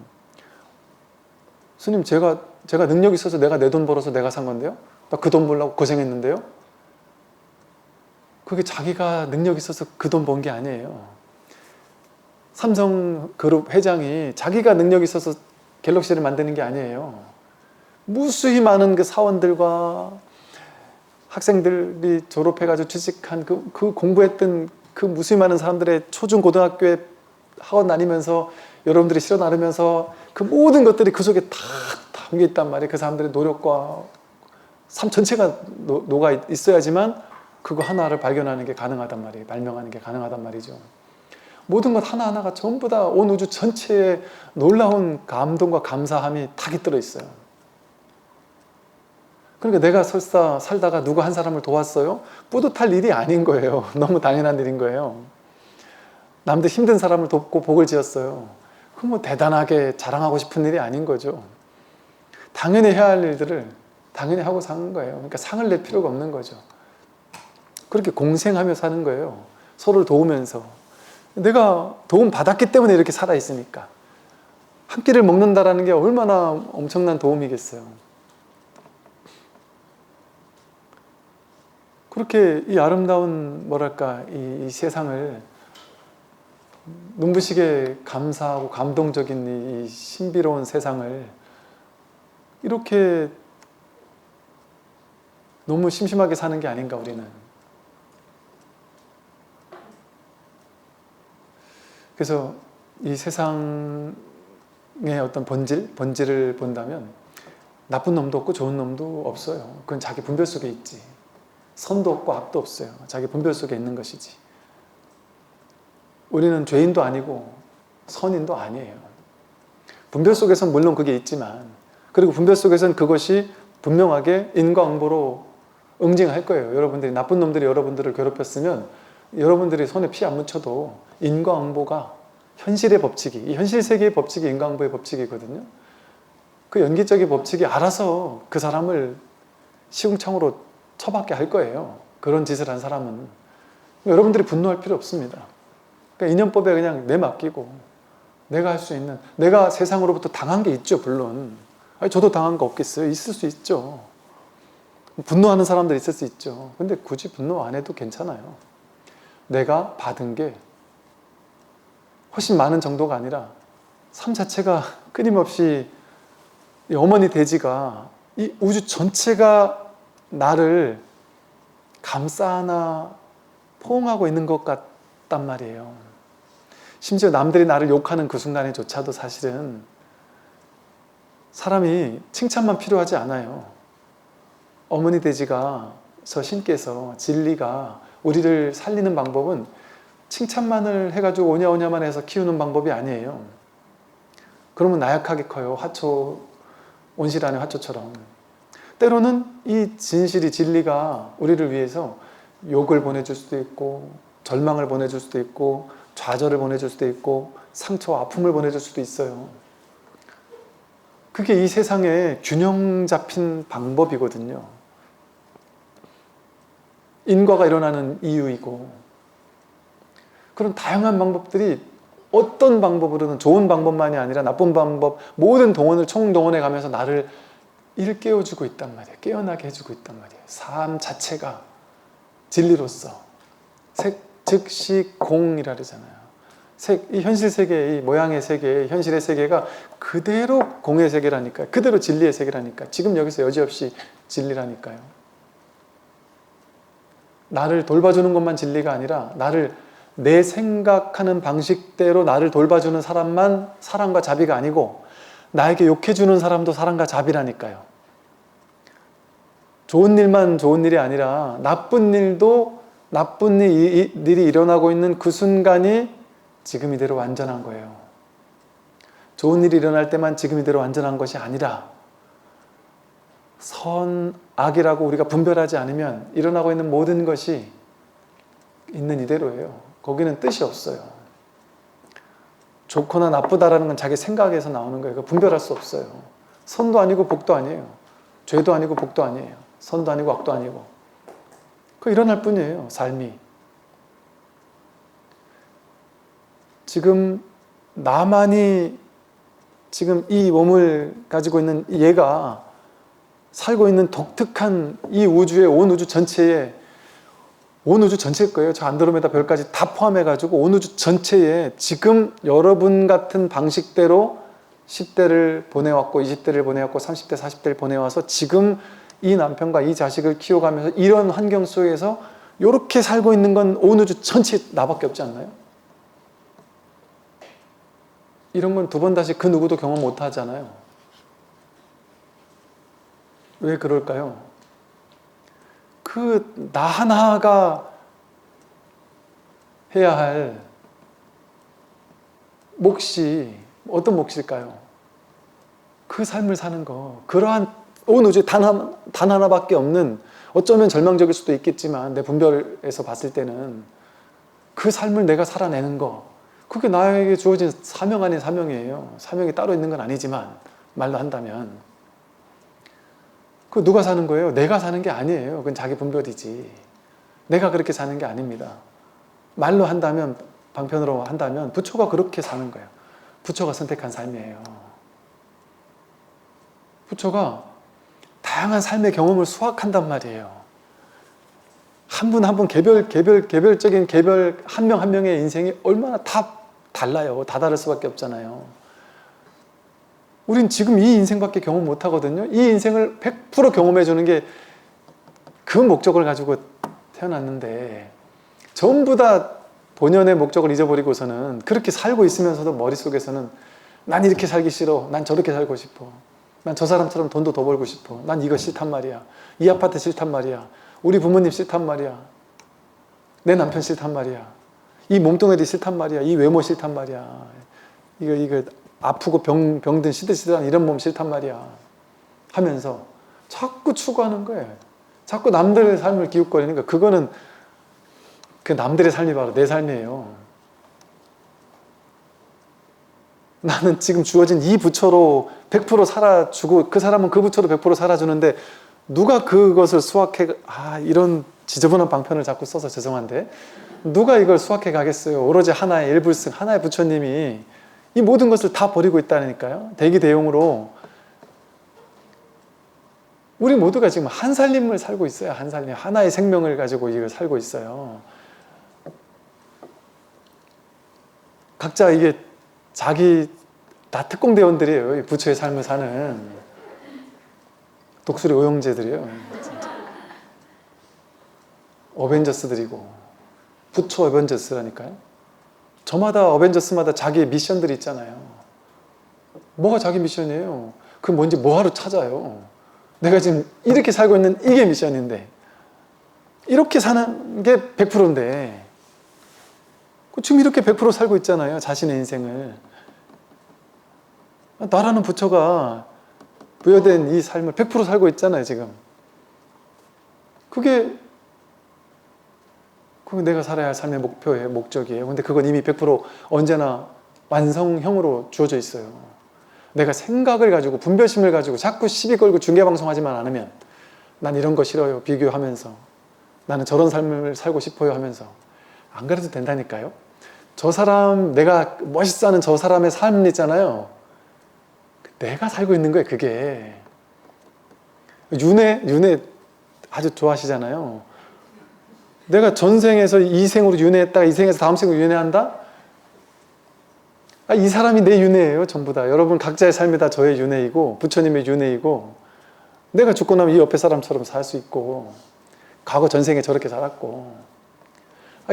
스님 제가 능력이 있어서 내가 내 돈 벌어서 내가 산 건데요? 나 그 돈 벌려고 고생했는데요? 그게 자기가 능력이 있어서 그 돈 번 게 아니에요. 삼성그룹 회장이 자기가 능력이 있어서 갤럭시를 만드는 게 아니에요. 무수히 많은 그 사원들과 학생들이 졸업해가지고 취직한 그 공부했던 그 무수히 많은 사람들의 초중고등학교에 학원 다니면서 여러분들이 실어 나르면서 그 모든 것들이 그 속에 다 담겨 있단 말이에요. 그 사람들의 노력과 삶 전체가 녹아 있어야지만 그거 하나를 발견하는 게 가능하단 말이에요. 발명하는 게 가능하단 말이죠. 모든 것 하나하나가 전부 다 온 우주 전체에 놀라운 감동과 감사함이 다 깃들어 있어요. 그러니까 내가 설사 살다가 누가 한 사람을 도왔어요? 뿌듯할 일이 아닌 거예요. 너무 당연한 일인 거예요. 남들 힘든 사람을 돕고 복을 지었어요. 그럼 뭐 대단하게 자랑하고 싶은 일이 아닌 거죠. 당연히 해야 할 일들을 당연히 하고 사는 거예요. 그러니까 상을 낼 필요가 없는 거죠. 그렇게 공생하며 사는 거예요. 서로를 도우면서. 내가 도움 받았기 때문에 이렇게 살아있으니까. 한 끼를 먹는다라는 게 얼마나 엄청난 도움이겠어요. 그렇게 이 아름다운 뭐랄까 이 세상을 눈부시게 감사하고 감동적인 이 신비로운 세상을 이렇게 너무 심심하게 사는 게 아닌가 우리는. 그래서 이 세상의 어떤 본질을 본다면 나쁜 놈도 없고 좋은 놈도 없어요. 그건 자기 분별 속에 있지. 선도 없고 악도 없어요. 자기 분별 속에 있는 것이지. 우리는 죄인도 아니고 선인도 아니에요. 분별 속에선 물론 그게 있지만, 그리고 분별 속에선 그것이 분명하게 인과응보로 응징할 거예요. 여러분들이 나쁜 놈들이 여러분들을 괴롭혔으면 여러분들이 손에 피 안 묻혀도 인과응보가 현실의 법칙이, 이 현실 세계의 법칙이 인과응보의 법칙이거든요. 그 연기적인 법칙이 알아서 그 사람을 시궁창으로 처박게 할 거예요. 그런 짓을 한 사람은. 여러분들이 분노할 필요 없습니다. 그러니까 인연법에 그냥 내맡기고 내가 할 수 있는, 내가 세상으로부터 당한 게 있죠, 물론. 아니, 저도 당한 거 없겠어요? 있을 수 있죠. 분노하는 사람들 있을 수 있죠. 근데 굳이 분노 안 해도 괜찮아요. 내가 받은 게 훨씬 많은 정도가 아니라 삶 자체가 끊임없이 이 어머니 돼지가 이 우주 전체가 나를 감싸나 포옹하고 있는 것 같단 말이에요. 심지어 남들이 나를 욕하는 그 순간에조차도 사실은 사람이 칭찬만 필요하지 않아요. 어머니 돼지가, 저 신께서, 진리가 우리를 살리는 방법은 칭찬만을 해가지고 오냐오냐만 해서 키우는 방법이 아니에요. 그러면 나약하게 커요. 화초, 온실 안의 화초처럼. 때로는 이 진실이, 진리가 우리를 위해서 욕을 보내줄 수도 있고, 절망을 보내줄 수도 있고, 좌절을 보내줄 수도 있고, 상처와 아픔을 보내줄 수도 있어요. 그게 이 세상의 균형 잡힌 방법이거든요. 인과가 일어나는 이유이고, 그런 다양한 방법들이 어떤 방법으로든, 좋은 방법만이 아니라 나쁜 방법, 모든 동원을 총동원해 가면서 나를 일깨워주고 있단 말이에요. 깨어나게 해주고 있단 말이에요. 삶 자체가 진리로서 즉시공이라 그러잖아요. 이 현실 세계, 이 모양의 세계, 현실의 세계가 그대로 공의 세계라니까요. 그대로 진리의 세계라니까요. 지금 여기서 여지없이 진리라니까요. 나를 돌봐주는 것만 진리가 아니라 내 생각하는 방식대로 나를 돌봐주는 사람만 사랑과 자비가 아니고 나에게 욕해주는 사람도 사랑과 자비라니까요. 좋은 일만 좋은 일이 아니라 나쁜 일도, 나쁜 일이 일어나고 있는 그 순간이 지금 이대로 완전한 거예요. 좋은 일이 일어날 때만 지금 이대로 완전한 것이 아니라 선, 악이라고 우리가 분별하지 않으면 일어나고 있는 모든 것이 있는 이대로예요. 거기는 뜻이 없어요. 좋거나 나쁘다라는 건 자기 생각에서 나오는 거예요. 분별할 수 없어요. 선도 아니고 복도 아니에요. 죄도 아니고 복도 아니에요. 선도 아니고 악도 아니고. 그거 일어날 뿐이에요, 삶이. 지금 나만이 지금 이 몸을 가지고 있는 얘가 살고 있는 독특한 이 우주의, 온 우주 전체에, 온 우주 전체일 거예요. 저 안드로메다 별까지 다 포함해가지고 온 우주 전체에 지금 여러분 같은 방식대로 10대를 보내왔고 20대를 보내왔고 30대 40대를 보내와서 지금 이 남편과 이 자식을 키워가면서 이런 환경 속에서 이렇게 살고 있는 건 온 우주 전체 나밖에 없지 않나요? 이런 건 두 번 다시 그 누구도 경험 못 하잖아요. 왜 그럴까요? 그 나 하나가 해야 할 몫이 어떤 몫일까요? 그 삶을 사는 거. 그러한 온 우주에 단 하나밖에 없는, 어쩌면 절망적일 수도 있겠지만 내 분별에서 봤을 때는 그 삶을 내가 살아내는 거, 그게 나에게 주어진 사명 아닌 사명이에요. 사명이 따로 있는 건 아니지만 말로 한다면. 그 누가 사는 거예요? 내가 사는 게 아니에요. 그건 자기 분별이지. 내가 그렇게 사는 게 아닙니다. 말로 한다면, 방편으로 한다면 부처가 그렇게 사는 거예요. 부처가 선택한 삶이에요. 부처가 다양한 삶의 경험을 수확한단 말이에요. 한 분 한 분 개별적인 개별 한 명 한 명의 인생이 얼마나 다 달라요. 다 다를 수밖에 없잖아요. 우린 지금 이 인생밖에 경험 못 하거든요. 이 인생을 100% 경험해 주는 게 그 목적을 가지고 태어났는데 전부 다 본연의 목적을 잊어버리고서는 그렇게 살고 있으면서도 머릿속에서는 난 이렇게 살기 싫어. 난 저렇게 살고 싶어. 난 저 사람처럼 돈도 더 벌고 싶어. 난 이거 싫단 말이야. 이 아파트 싫단 말이야. 우리 부모님 싫단 말이야. 내 남편 싫단 말이야. 이 몸뚱아리 싫단 말이야. 이 외모 싫단 말이야. 이거 아프고 병든 시들시들한 이런 몸 싫단 말이야. 하면서 자꾸 추구하는 거예요. 자꾸 남들의 삶을 기웃거리니까 그거는 그 남들의 삶이 바로 내 삶이에요. 나는 지금 주어진 이 부처로 100% 살아주고 그 사람은 그 부처로 100% 살아주는데 누가 그것을 수확해 이런 지저분한 방편을 자꾸 써서 죄송한데 누가 이걸 수확해 가겠어요. 오로지 하나의 일불승 하나의 부처님이 이 모든 것을 다 버리고 있다니까요. 대기대용으로 우리 모두가 지금 한 살림을 살고 있어요. 한 살림 하나의 생명을 가지고 이걸 살고 있어요. 각자 이게 자기 다 특공대원들이에요. 이 부처의 삶을 사는 독수리 오용재들이에요. 진짜. 어벤져스들이고 부처 어벤져스라니까요. 저마다 어벤져스마다 자기의 미션들이 있잖아요. 뭐가 자기 미션이에요? 그 뭔지 뭐하러 찾아요? 내가 지금 이렇게 살고 있는 이게 미션인데 이렇게 사는 게 100%인데 지금 이렇게 100% 살고 있잖아요. 자신의 인생을. 나라는 부처가 부여된 이 삶을 100% 살고 있잖아요. 지금. 그게 내가 살아야 할 삶의 목표예요. 목적이에요. 근데 그건 이미 100% 언제나 완성형으로 주어져 있어요. 내가 생각을 가지고 분별심을 가지고 자꾸 시비 걸고 중계방송하지만 않으면 난 이런 거 싫어요. 비교하면서 나는 저런 삶을 살고 싶어요 하면서 안 그래도 된다니까요. 저 사람 내가 멋있어 하는 저 사람의 삶 있잖아요. 내가 살고 있는 거예요. 그게 윤회 아주 좋아하시잖아요. 내가 전생에서 이 생으로 윤회했다가 이 생에서 다음 생으로 윤회한다? 이 사람이 내 윤회예요. 전부 다. 여러분 각자의 삶이 다 저의 윤회이고 부처님의 윤회이고 내가 죽고 나면 이 옆에 사람처럼 살 수 있고 과거 전생에 저렇게 살았고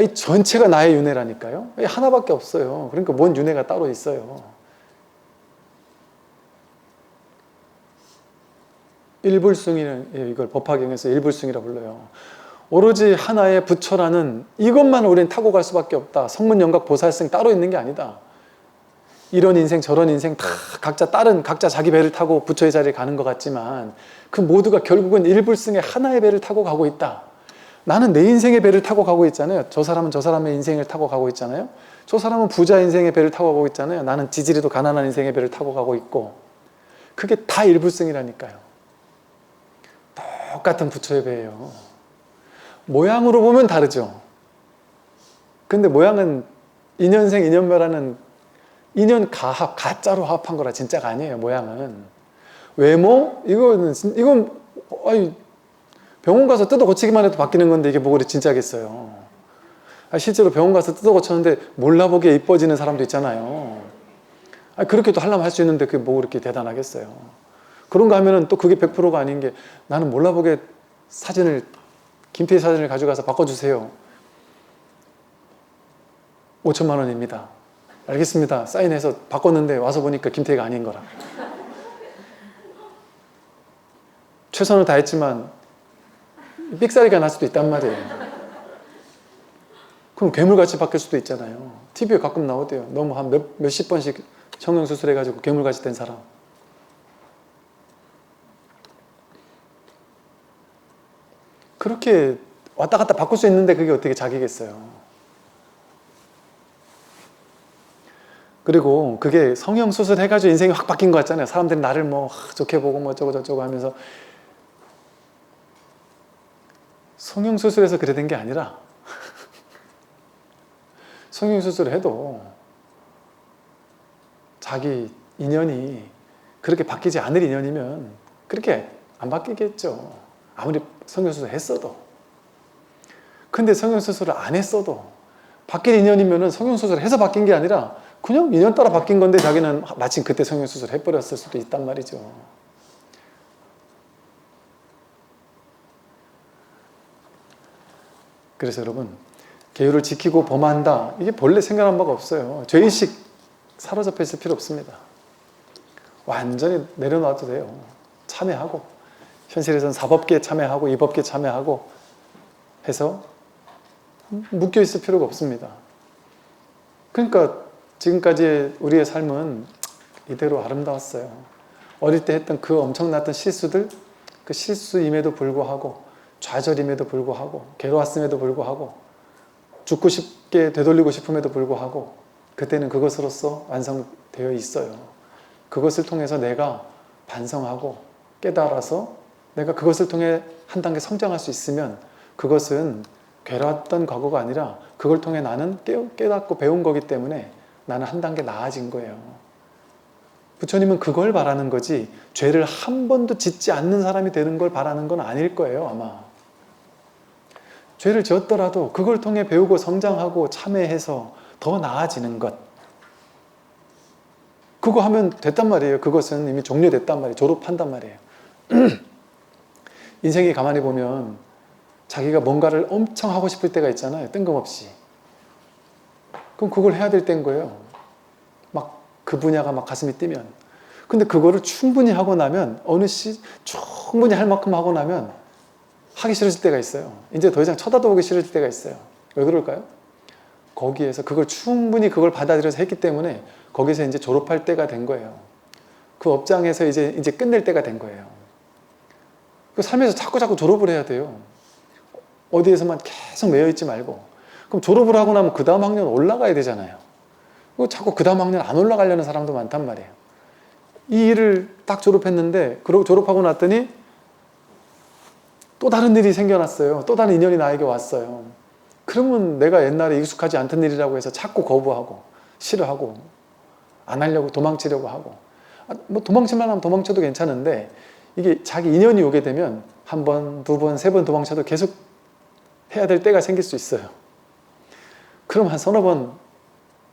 이 전체가 나의 윤회라니까요. 하나밖에 없어요. 그러니까 뭔 윤회가 따로 있어요. 일불승이는 이걸 법화경에서 일불승이라고 불러요. 오로지 하나의 부처라는 이것만 우리는 타고 갈 수밖에 없다. 성문영각 보살승 따로 있는 게 아니다. 이런 인생 저런 인생 다 각자 자기 배를 타고 부처의 자리에 가는 것 같지만 그 모두가 결국은 일불승의 하나의 배를 타고 가고 있다. 나는 내 인생의 배를 타고 가고 있잖아요. 저 사람은 저 사람의 인생을 타고 가고 있잖아요. 저 사람은 부자 인생의 배를 타고 가고 있잖아요. 나는 지지리도 가난한 인생의 배를 타고 가고 있고 그게 다 일불승이라니까요. 똑같은 부처의 배예요. 모양으로 보면 다르죠. 근데 모양은 인연생 인연멸하는 인연 가합, 가짜로 합한 거라 진짜가 아니에요. 모양은 외모? 이건 병원 가서 뜯어 고치기만 해도 바뀌는 건데 이게 뭐가 진짜겠어요. 실제로 병원 가서 뜯어 고쳤는데 몰라보기에 이뻐지는 사람도 있잖아요. 그렇게도 하려면 할 수 있는데 그게 뭐 그렇게 대단하겠어요. 그런가 하면은 또 그게 100%가 아닌 게 나는 몰라보게 김태희 사진을 가져가서 바꿔주세요. 5천만 원입니다. 알겠습니다. 사인해서 바꿨는데 와서 보니까 김태희가 아닌 거라. 최선을 다했지만 삑사리가 날 수도 있단 말이에요. 그럼 괴물같이 바뀔 수도 있잖아요. TV에 가끔 나오대요. 너무 한 몇십 번씩 성형수술해가지고 괴물같이 된 사람. 그렇게 왔다 갔다 바꿀 수 있는데 그게 어떻게 자기겠어요. 그리고 그게 성형수술 해가지고 인생이 확 바뀐 거 같잖아요. 사람들이 나를 뭐 좋게 보고 뭐 어쩌고 저쩌고 하면서 성형수술해서 그래 된 게 아니라 성형수술을 해도 자기 인연이 그렇게 바뀌지 않을 인연이면 그렇게 안 바뀌겠죠. 아무리 성형수술 했어도. 근데 성형수술을 안 했어도 바뀐 인연이면은 성형수술을 해서 바뀐 게 아니라 그냥 인연 따라 바뀐 건데 자기는 마침 그때 성형수술을 해버렸을 수도 있단 말이죠. 그래서 여러분, 계율을 지키고 범한다, 이게 본래 생각한 바가 없어요. 죄의식 사로잡혀 있을 필요 없습니다. 완전히 내려놔도 돼요. 참여하고, 현실에서는 사법계에 참여하고 이법계에 참여하고 해서 묶여 있을 필요가 없습니다. 그러니까 지금까지 우리의 삶은 이대로 아름다웠어요. 어릴 때 했던 그 엄청났던 실수들, 그 실수임에도 불구하고, 좌절임에도 불구하고, 괴로웠음에도 불구하고, 죽고 싶게 되돌리고 싶음에도 불구하고 그때는 그것으로서 완성되어 있어요. 그것을 통해서 내가 반성하고 깨달아서 내가 그것을 통해 한 단계 성장할 수 있으면 그것은 괴로웠던 과거가 아니라 그걸 통해 나는 깨닫고 배운 거기 때문에 나는 한 단계 나아진 거예요. 부처님은 그걸 바라는 거지 죄를 한 번도 짓지 않는 사람이 되는 걸 바라는 건 아닐 거예요, 아마. 죄를 지었더라도 그걸 통해 배우고 성장하고 참회해서 더 나아지는 것, 그거 하면 됐단 말이에요. 그것은 이미 종료됐단 말이에요. 졸업한단 말이에요. 인생이 가만히 보면 자기가 뭔가를 엄청 하고 싶을 때가 있잖아요. 뜬금없이. 그럼 그걸 해야 될 때인 거예요. 막 그 분야가 막 가슴이 뛰면. 근데 그거를 충분히 하고 나면 충분히 할 만큼 하고 나면 하기 싫어질 때가 있어요. 이제 더 이상 쳐다도 보기 싫어질 때가 있어요. 왜 그럴까요? 거기에서 충분히 그걸 받아들여서 했기 때문에 거기서 이제 졸업할 때가 된 거예요. 그 업장에서 이제 끝낼 때가 된 거예요. 그 삶에서 자꾸 졸업을 해야 돼요. 어디에서만 계속 매여 있지 말고. 그럼 졸업을 하고 나면 그 다음 학년 올라가야 되잖아요. 그리고 자꾸 그 다음 학년 안 올라가려는 사람도 많단 말이에요. 이 일을 딱 졸업했는데, 그리고 졸업하고 났더니 또 다른 일이 생겨났어요. 또 다른 인연이 나에게 왔어요. 그러면 내가 옛날에 익숙하지 않던 일이라고 해서 자꾸 거부하고 싫어하고 안 하려고 도망치려고 하고, 뭐 도망칠만 하면 도망쳐도 괜찮은데 이게 자기 인연이 오게 되면 한 번, 두 번, 세 번 도망쳐도 계속 해야 될 때가 생길 수 있어요. 그럼 한 서너 번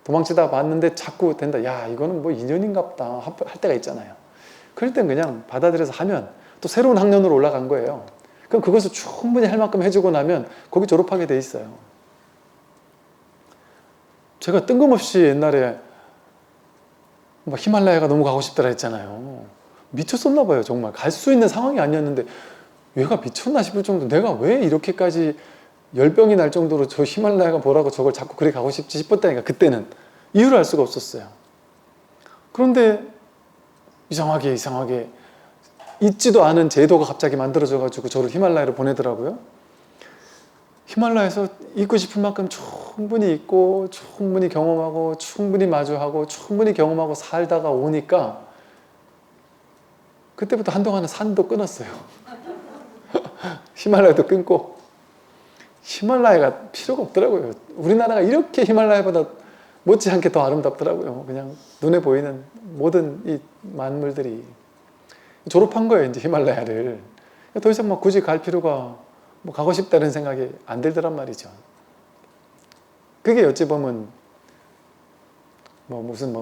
도망치다 봤는데 자꾸 된다. 야, 이거는 뭐 인연인가 보다 할 때가 있잖아요. 그럴 땐 그냥 받아들여서 하면 또 새로운 학년으로 올라간 거예요. 그럼 그것을 충분히 할 만큼 해주고 나면 거기 졸업하게 돼 있어요. 제가 뜬금없이 옛날에 뭐 히말라야가 너무 가고 싶더라 했잖아요. 미쳤었나 봐요. 정말 갈 수 있는 상황이 아니었는데 얘가 미쳤나 싶을 정도, 내가 왜 이렇게까지 열병이 날 정도로 저 히말라야가 뭐라고 저걸 자꾸 그래 가고 싶지 싶었다니까. 그때는 이유를 알 수가 없었어요. 그런데 이상하게 있지도 않은 제도가 갑자기 만들어져 가지고 저를 히말라야로 보내더라고요. 히말라야에서 있고 싶은 만큼 충분히 있고 충분히 경험하고 충분히 마주하고 충분히 경험하고 살다가 오니까 그때부터 한동안은 산도 끊었어요. 히말라야도 끊고. 히말라야가 필요가 없더라고요. 우리나라가 이렇게 히말라야보다 못지않게 더 아름답더라고요. 그냥 눈에 보이는 모든 이 만물들이. 졸업한 거예요, 이제 히말라야를. 더 이상 막 굳이 갈 필요가, 뭐 가고 싶다는 생각이 안 들더란 말이죠. 그게 어찌 보면 뭐 무슨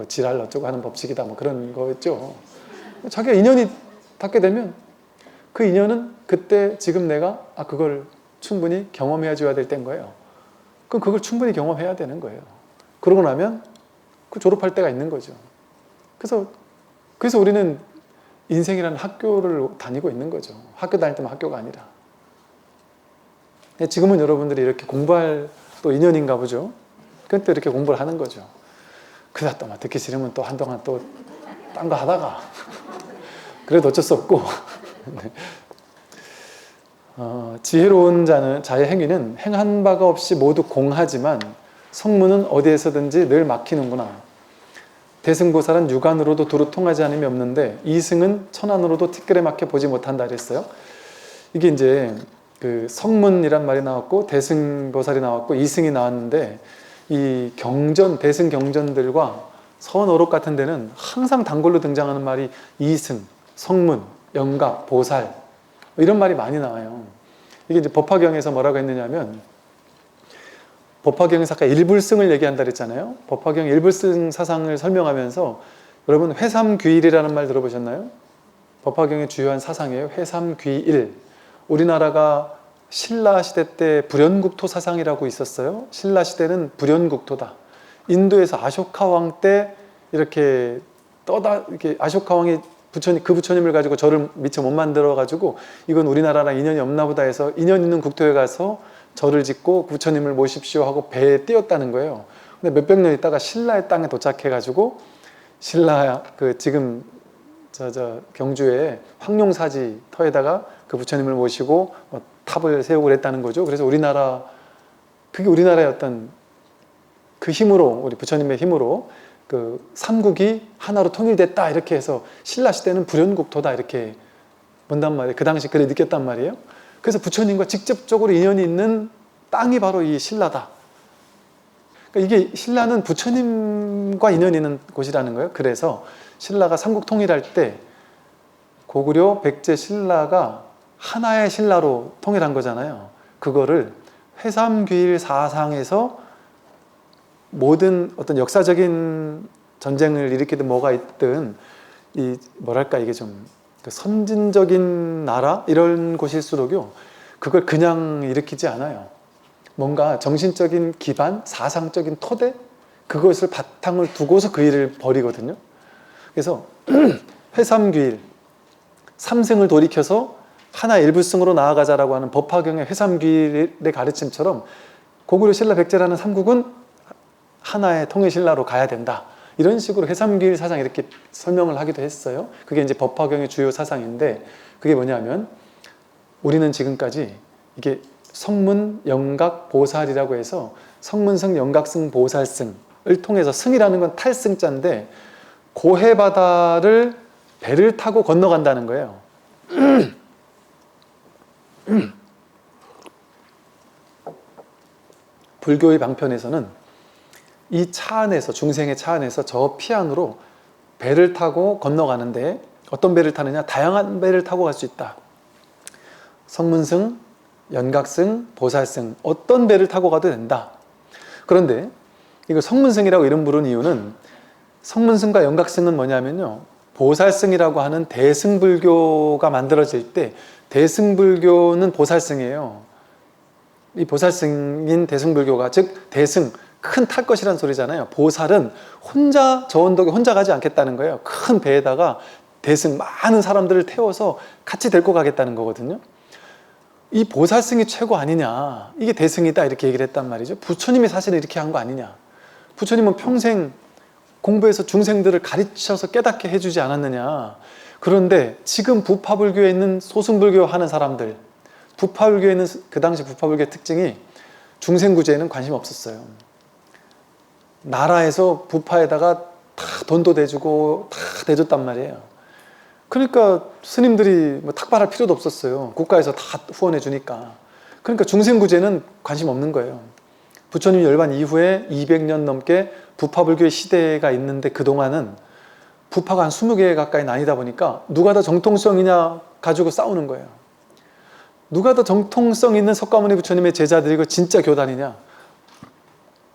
지랄 어쩌고 하는 법칙이다, 뭐 그런 거였죠. 자기가 인연이 닿게 되면 그 인연은 그때 지금 내가 그걸 충분히 경험해야 줘야 될 때인 거예요. 그럼 그걸 충분히 경험해야 되는 거예요. 그러고 나면 그 졸업할 때가 있는 거죠. 그래서 우리는 인생이라는 학교를 다니고 있는 거죠. 학교 다닐 때만 학교가 아니라. 지금은 여러분들이 이렇게 공부할 또 인연인가 보죠. 그때 이렇게 공부를 하는 거죠. 그러다 또 막 듣기 싫으면 또 한동안 또 딴 거 하다가 그래도 어쩔 수 없고. 지혜로운 자의 행위는 행한 바가 없이 모두 공하지만 성문은 어디에서든지 늘 막히는구나. 대승보살은 육안으로도 두루 통하지 않음이 없는데 이승은 천안으로도 티끌에 막혀 보지 못한다 그랬어요. 이게 이제 그 성문이란 말이 나왔고 대승보살이 나왔고 이승이 나왔는데, 이 대승 경전들과 서원어록 같은 데는 항상 단골로 등장하는 말이 이승, 성문, 영각, 보살 이런 말이 많이 나와요. 이게 이제 법화경에서 뭐라고 했느냐면, 법화경에서 아까 일불승을 얘기한다 그랬잖아요. 법화경 일불승 사상을 설명하면서 여러분 회삼귀일이라는 말 들어보셨나요? 법화경의 주요한 사상이에요. 회삼귀일. 우리나라가 신라 시대 때 불연국토 사상이라고 있었어요. 신라 시대는 불연국토다. 인도에서 아쇼카 왕 때 이렇게 이렇게 아쇼카 왕이 그 부처님을 가지고 절을 미처 못 만들어 가지고 이건 우리나라랑 인연이 없나 보다 해서 인연 있는 국토에 가서 절을 짓고 부처님을 모십시오 하고 배에 띄었다는 거예요. 근데 몇백 년 있다가 신라의 땅에 도착해 가지고 신라 지금 경주에 황룡사지 터에다가 그 부처님을 모시고 탑을 세우고 그랬다는 거죠. 그래서 그게 우리나라의 어떤 그 힘으로, 우리 부처님의 힘으로 그 삼국이 하나로 통일됐다 이렇게 해서 신라 시대는 불연국토다 이렇게 본단 말이에요. 그 당시 그래 느꼈단 말이에요. 그래서 부처님과 직접적으로 인연이 있는 땅이 바로 이 신라다. 그러니까 이게 신라는 부처님과 인연이 있는 곳이라는 거예요. 그래서 신라가 삼국 통일할 때 고구려 백제 신라가 하나의 신라로 통일한 거잖아요. 그거를 회삼귀일 사상에서 모든 어떤 역사적인 전쟁을 일으키든 뭐가 있든 이 뭐랄까 이게 좀 선진적인 나라 이런 곳일수록요 그걸 그냥 일으키지 않아요. 뭔가 정신적인 기반, 사상적인 토대 그것을 바탕을 두고서 그 일을 벌이거든요. 그래서 회삼귀일 삼승을 돌이켜서 하나 일불승으로 나아가자라고 하는 법화경의 회삼귀일의 가르침처럼 고구려 신라 백제라는 삼국은 하나의 통일신라로 가야 된다. 이런 식으로 회삼귀일 사상 이렇게 설명을 하기도 했어요. 그게 이제 법화경의 주요 사상인데 그게 뭐냐면 우리는 지금까지 이게 성문, 영각, 보살이라고 해서 성문승, 영각승, 보살승을 통해서 승이라는 건 탈승자인데 고해바다를 배를 타고 건너간다는 거예요. 불교의 방편에서는 이 차 안에서 중생의 차 안에서 저 피안으로 배를 타고 건너가는데 어떤 배를 타느냐? 다양한 배를 타고 갈 수 있다. 성문승, 연각승, 보살승 어떤 배를 타고 가도 된다. 그런데 이거 성문승이라고 이름 부른 이유는 성문승과 연각승은 뭐냐면요. 보살승이라고 하는 대승불교가 만들어질 때 대승불교는 보살승이에요. 이 보살승인 대승불교가 즉 대승 큰 탈 것이란 소리잖아요. 보살은 혼자 저 언덕에 혼자 가지 않겠다는 거예요. 큰 배에다가 대승 많은 사람들을 태워서 같이 데리고 가겠다는 거거든요. 이 보살승이 최고 아니냐 이게 대승이다 이렇게 얘기를 했단 말이죠. 부처님이 사실은 이렇게 한 거 아니냐. 부처님은 평생 공부해서 중생들을 가르쳐서 깨닫게 해주지 않았느냐. 그런데 지금 부파불교에 있는 소승불교 하는 사람들 부파불교에 있는 그 당시 부파불교의 특징이 중생구제에는 관심 없었어요. 나라에서 부파에다가 다 돈도 대주고 다 대줬단 말이에요. 그러니까 스님들이 뭐 탁발할 필요도 없었어요. 국가에서 다 후원해 주니까. 그러니까 중생구제는 관심 없는 거예요. 부처님 열반 이후에 200년 넘게 부파불교의 시대가 있는데 그동안은 부파가 한 20개 가까이 나뉘다 보니까 누가 더 정통성이냐 가지고 싸우는 거예요. 누가 더 정통성 있는 석가모니 부처님의 제자들이고 진짜 교단이냐.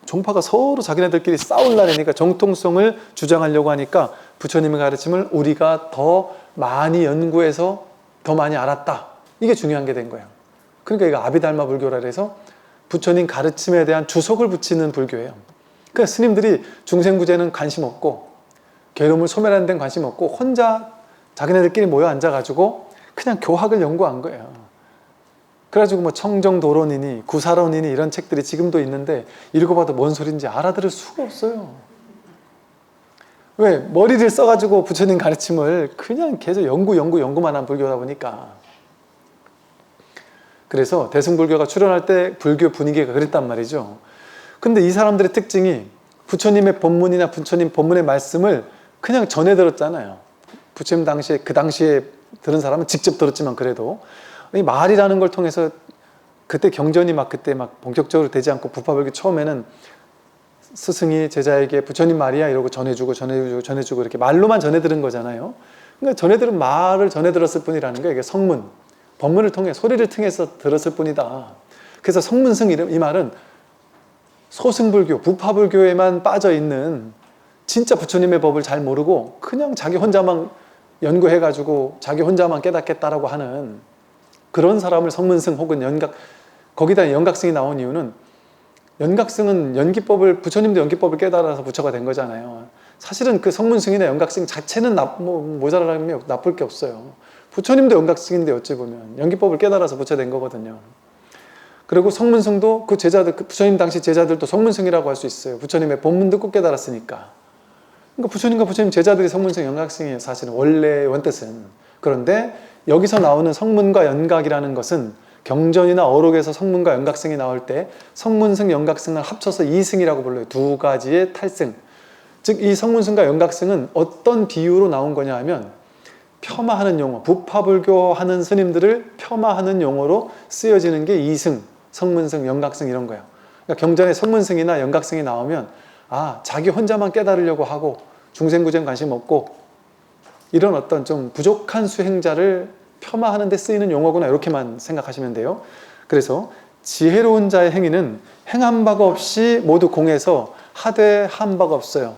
종파가 서로 자기네들끼리 싸울라니까 정통성을 주장하려고 하니까 부처님의 가르침을 우리가 더 많이 연구해서 더 많이 알았다. 이게 중요한 게 된 거예요. 그러니까 이거 아비달마 불교라 해서 부처님 가르침에 대한 주석을 붙이는 불교예요. 그러니까 스님들이 중생구제는 관심 없고 괴로움을 소멸하는 데는 관심 없고 혼자 자기네들끼리 모여 앉아가지고 그냥 교학을 연구한 거예요. 그래가지고 뭐 청정도론이니 구사론이니 이런 책들이 지금도 있는데 읽어봐도 뭔 소린지 알아들을 수가 없어요. 왜? 머리를 써가지고 부처님 가르침을 그냥 계속 연구만 한 불교다 보니까. 그래서 대승불교가 출현할 때 불교 분위기가 그랬단 말이죠. 근데 이 사람들의 특징이 부처님의 법문이나 부처님 법문의 말씀을 그냥 전해 들었잖아요. 부처님 당시에 그 당시에 들은 사람은 직접 들었지만 그래도 이 말이라는 걸 통해서 그때 경전이 그때 본격적으로 되지 않고 부파불교 처음에는 스승이 제자에게 부처님 말이야 이러고 전해주고 이렇게 말로만 전해 들은 거잖아요. 그러니까 전해 들은 말을 전해 들었을 뿐이라는 거예요. 이게 성문, 법문을 통해 소리를 통해서 들었을 뿐이다. 그래서 성문승 이 말은 소승불교, 부파불교에만 빠져있는 진짜 부처님의 법을 잘 모르고 그냥 자기 혼자만 연구해가지고 자기 혼자만 깨닫겠다라고 하는 그런 사람을 성문승 혹은 거기다 연각승이 나온 이유는 연각승은 연기법을, 부처님도 연기법을 깨달아서 부처가 된 거잖아요. 사실은 그 성문승이나 연각승 자체는 모자라면 나쁠 게 없어요. 부처님도 연각승인데 어찌 보면 연기법을 깨달아서 부처 된 거거든요. 그리고 성문승도 그 제자들, 그 부처님 당시 제자들도 성문승이라고 할 수 있어요. 부처님의 본문 듣고 깨달았으니까. 그러니까 부처님과 부처님 제자들이 성문승 연각승이에요. 사실은 원래 원뜻은. 그런데 여기서 나오는 성문과 연각이라는 것은 경전이나 어록에서 성문과 연각승이 나올 때 성문승, 연각승을 합쳐서 이승이라고 불러요. 두 가지의 탈승. 즉 이 성문승과 연각승은 어떤 비유로 나온 거냐 하면 폄하하는 용어, 부파불교 하는 스님들을 폄하하는 용어로 쓰여지는 게 이승, 성문승, 연각승 이런 거예요. 그러니까 경전에 성문승이나 연각승이 나오면 아, 자기 혼자만 깨달으려고 하고 중생구생 관심 없고 이런 어떤 좀 부족한 수행자를 폄하하는 데 쓰이는 용어구나 이렇게만 생각하시면 돼요. 그래서 지혜로운 자의 행위는 행한 바가 없이 모두 공해서 하되 한 바가 없어요.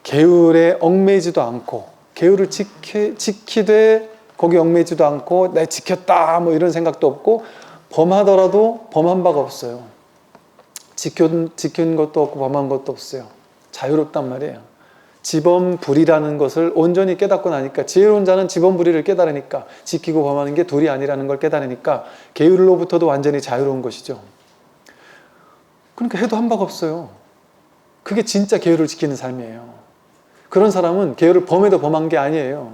계율에 얽매이지도 않고 계율을 지키되 거기 얽매이지도 않고 내 지켰다 뭐 이런 생각도 없고 범하더라도 범한 바가 없어요. 지킨 것도 없고 범한 것도 없어요. 자유롭단 말이에요. 지범불이라는 것을 온전히 깨닫고 나니까 지혜로운 자는 지범불이를 깨달으니까 지키고 범하는 게 둘이 아니라는 걸 깨달으니까 계율로부터도 완전히 자유로운 것이죠. 그러니까 해도 한 바가 없어요. 그게 진짜 계율을 지키는 삶이에요. 그런 사람은 계율을 범해도 범한 게 아니에요.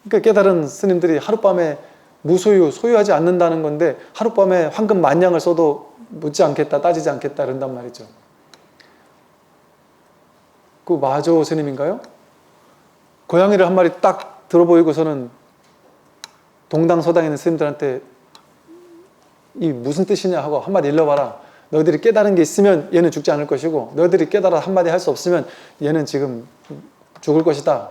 그러니까 깨달은 스님들이 하룻밤에 무소유, 소유하지 않는다는 건데 하룻밤에 황금 만냥을 써도 묻지 않겠다, 따지지 않겠다 그런단 말이죠. 그 마조 스님인가요? 고양이를 한 마리 딱 들어보이고서는 동당서당에 있는 스님들한테 이 무슨 뜻이냐 하고 한 마디 일러봐라. 너희들이 깨달은 게 있으면 얘는 죽지 않을 것이고 너희들이 깨달아 한마디 할 수 없으면 얘는 지금 죽을 것이다.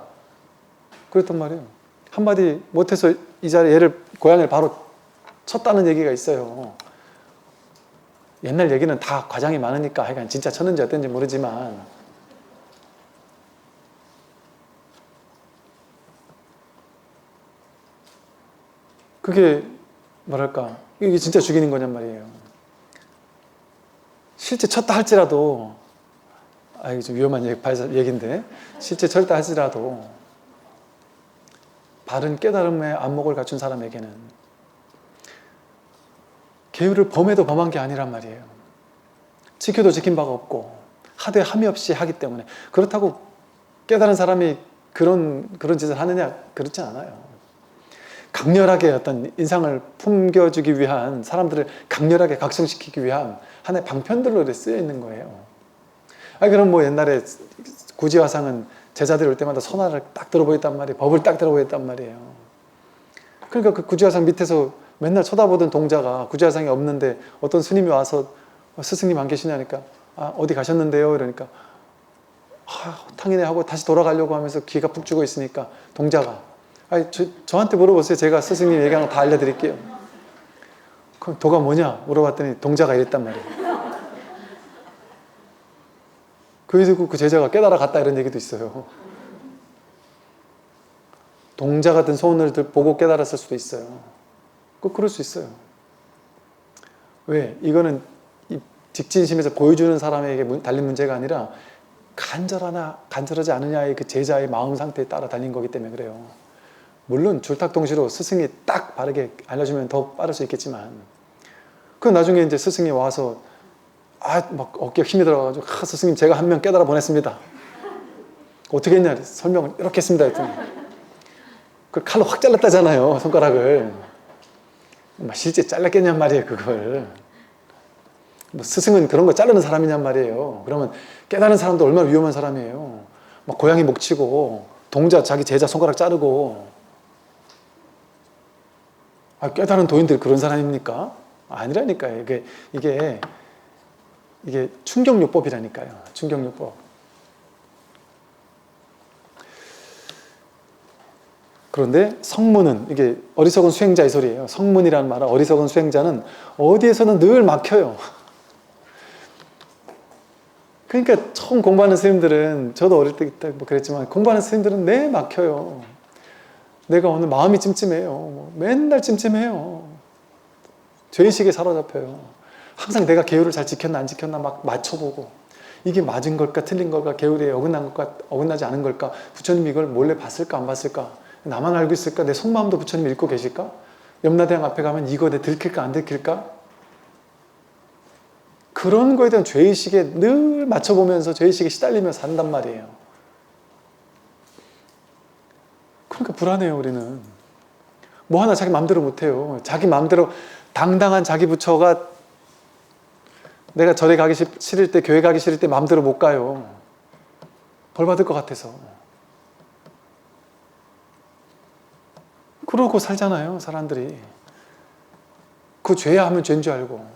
그랬단 말이에요. 한마디 못해서 이 자리에 얘를 고양이를 바로 쳤다는 얘기가 있어요. 옛날 얘기는 다 과장이 많으니까 하여간 진짜 쳤는지 어땠는지 모르지만 그게 뭐랄까 이게 진짜 죽이는 거냔 말이에요. 실제 쳤다 할지라도 이게 좀 위험한 얘기인데 실제 쳤다 할지라도 바른 깨달음의 안목을 갖춘 사람에게는 계율을 범해도 범한 게 아니란 말이에요. 지켜도 지킨 바가 없고 하되 함이 없이 하기 때문에 그렇다고 깨달은 사람이 그런 짓을 하느냐? 그렇지 않아요. 강렬하게 어떤 인상을 풍겨주기 위한 사람들을 강렬하게 각성시키기 위한 하나의 방편들로 쓰여 있는 거예요. 그럼 뭐 옛날에 구지화상은 제자들이 올 때마다 선화를 딱 들어보였단 말이에요. 법을 딱 들어보였단 말이에요. 그러니까 그 구지화상 밑에서 맨날 쳐다보던 동자가 구지화상이 없는데 어떤 스님이 와서 스승님 안 계시냐니까 어디 가셨는데요? 이러니까 탕이네 하고 다시 돌아가려고 하면서 귀가 푹 죽어 있으니까 동자가 저한테 물어보세요. 제가 스승님 얘기한 거 다 알려드릴게요. 그럼 도가 뭐냐? 물어봤더니 동자가 이랬단 말이에요. 그래서 그 제자가 깨달아 갔다 이런 얘기도 있어요. 동자 같은 소원을 보고 깨달았을 수도 있어요. 꼭 그럴 수 있어요. 왜? 이거는 직진심에서 보여주는 사람에게 달린 문제가 아니라 간절하나 간절하지 않느냐의 그 제자의 마음 상태에 따라 달린 거기 때문에 그래요. 물론 줄탁동시로 스승이 딱 바르게 알려주면 더 빠를 수 있겠지만 그 나중에 이제 스승이 와서 막 어깨에 힘이 들어가지고 스승님 제가 한 명 깨달아 보냈습니다. 어떻게 했냐 설명을 이렇게 했습니다 했더니 그 칼로 확 잘랐다잖아요 손가락을. 실제 잘랐겠냔 말이에요 그걸. 스승은 그런 거 자르는 사람이냔 말이에요. 그러면 깨달은 사람도 얼마나 위험한 사람이에요. 막 고양이 목치고 동자 자기 제자 손가락 자르고 깨달은 도인들 그런 사람입니까? 아니라니까요. 이게 충격요법이라니까요. 충격요법. 그런데 성문은, 이게 어리석은 수행자 이 소리예요. 성문이라는 말은 어리석은 수행자는 어디에서는 늘 막혀요. 그러니까 처음 공부하는 스님들은, 저도 어릴 때 뭐 그랬지만 공부하는 스님들은 내 막혀요. 내가 오늘 마음이 찜찜해요. 뭐 맨날 찜찜해요. 죄의식에 사로잡혀요. 항상 내가 계율을 잘 지켰나 안 지켰나 막 맞춰보고, 이게 맞은 걸까 틀린 걸까, 계율에 어긋난 걸까 어긋나지 않은 걸까, 부처님이 이걸 몰래 봤을까 안 봤을까, 나만 알고 있을까, 내 속마음도 부처님이 읽고 계실까, 염라대왕 앞에 가면 이거 내 들킬까 안 들킬까, 그런 거에 대한 죄의식에 늘 맞춰보면서 죄의식에 시달리면서 산단 말이에요. 그러니까 불안해요. 우리는 뭐 하나 자기 마음대로 못해요. 자기 마음대로 당당한 자기 부처가 내가 절에 가기 싫을 때, 교회 가기 싫을 때 마음대로 못 가요. 벌 받을 것 같아서. 그러고 살잖아요, 사람들이. 그 죄야 하면 죄인 줄 알고.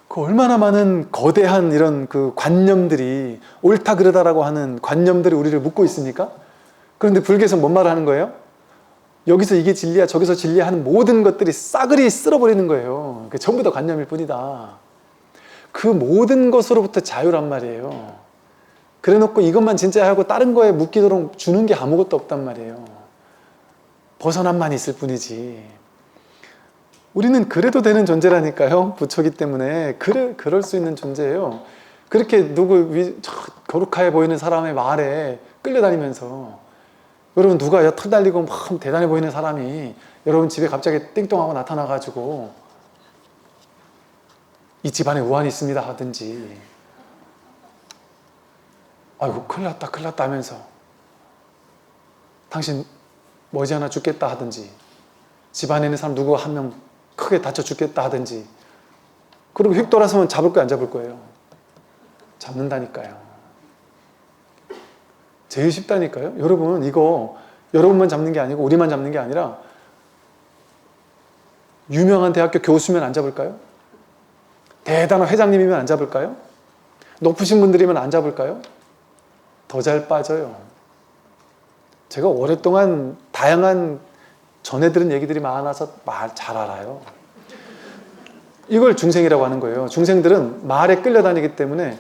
그 얼마나 많은 거대한 이런 그 관념들이, 옳다 그르다라고 하는 관념들이 우리를 묶고 있습니까? 그런데 불교에서 뭔 말을 하는 거예요? 여기서 이게 진리야, 저기서 진리야 하는 모든 것들이 싸그리 쓸어버리는 거예요. 전부 다 관념일 뿐이다. 그 모든 것으로부터 자유란 말이에요. 그래 놓고 이것만 진짜야 하고 다른 거에 묶이도록 주는 게 아무것도 없단 말이에요. 벗어남만 있을 뿐이지. 우리는 그래도 되는 존재라니까요. 부처기 때문에. 그럴 수 있는 존재예요. 그렇게 거룩해 보이는 사람의 말에 끌려다니면서, 여러분 누가 털 달리고 막 대단해 보이는 사람이 여러분 집에 갑자기 띵동하고 나타나가지고 이 집안에 우환이 있습니다 하든지, 아이고 큰일 났다 하면서 당신 머지않아 죽겠다 하든지, 집안에 있는 사람 누구 한 명 크게 다쳐 죽겠다 하든지, 그리고 휙 돌아서면 잡을 거예요 안 잡을 거예요? 잡는다니까요. 제일 쉽다니까요. 여러분 이거 여러분만 잡는 게 아니고 우리만 잡는 게 아니라 유명한 대학교 교수면 안 잡을까요? 대단한 회장님이면 안 잡을까요? 높으신 분들이면 안 잡을까요? 더 잘 빠져요. 제가 오랫동안 다양한 전해 들은 얘기들이 많아서 말 잘 알아요. 이걸 중생이라고 하는 거예요. 중생들은 말에 끌려다니기 때문에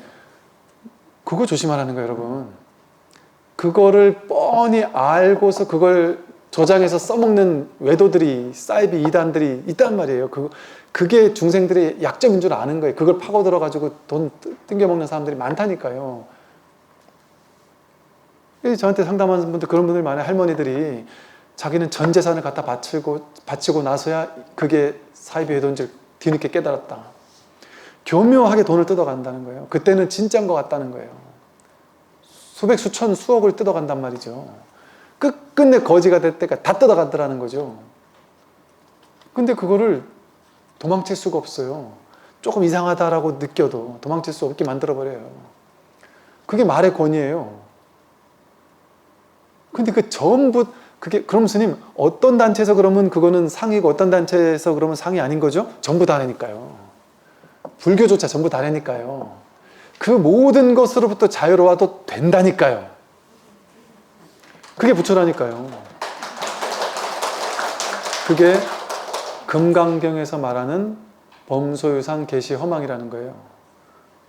그거 조심하라는 거예요, 여러분. 그거를 뻔히 알고서 그걸 저장해서 써먹는 외도들이, 사이비 이단들이 있단 말이에요. 그게 중생들의 약점인 줄 아는 거예요. 그걸 파고들어가지고 돈 뜯겨먹는 사람들이 많다니까요. 저한테 상담하는 분들, 그런 분들 많아요. 할머니들이 자기는 전 재산을 갖다 바치고 나서야 그게 사이비 외도인 줄 뒤늦게 깨달았다. 교묘하게 돈을 뜯어간다는 거예요. 그때는 진짜인 것 같다는 거예요. 수백, 수천, 수억을 뜯어간단 말이죠. 끝끝내 거지가 될 때까지 다 뜯어가더라는 거죠. 근데 그거를 도망칠 수가 없어요. 조금 이상하다라고 느껴도 도망칠 수 없게 만들어버려요. 그게 말의 권위예요. 근데 그 전부, 그럼 스님, 어떤 단체에서 그러면 그거는 상이고 어떤 단체에서 그러면 상이 아닌 거죠? 전부 다라니까요. 불교조차 전부 다라니까요. 그 모든 것으로부터 자유로워도 된다니까요. 그게 부처라니까요. 그게 금강경에서 말하는 범소유상 계시 허망이라는 거예요.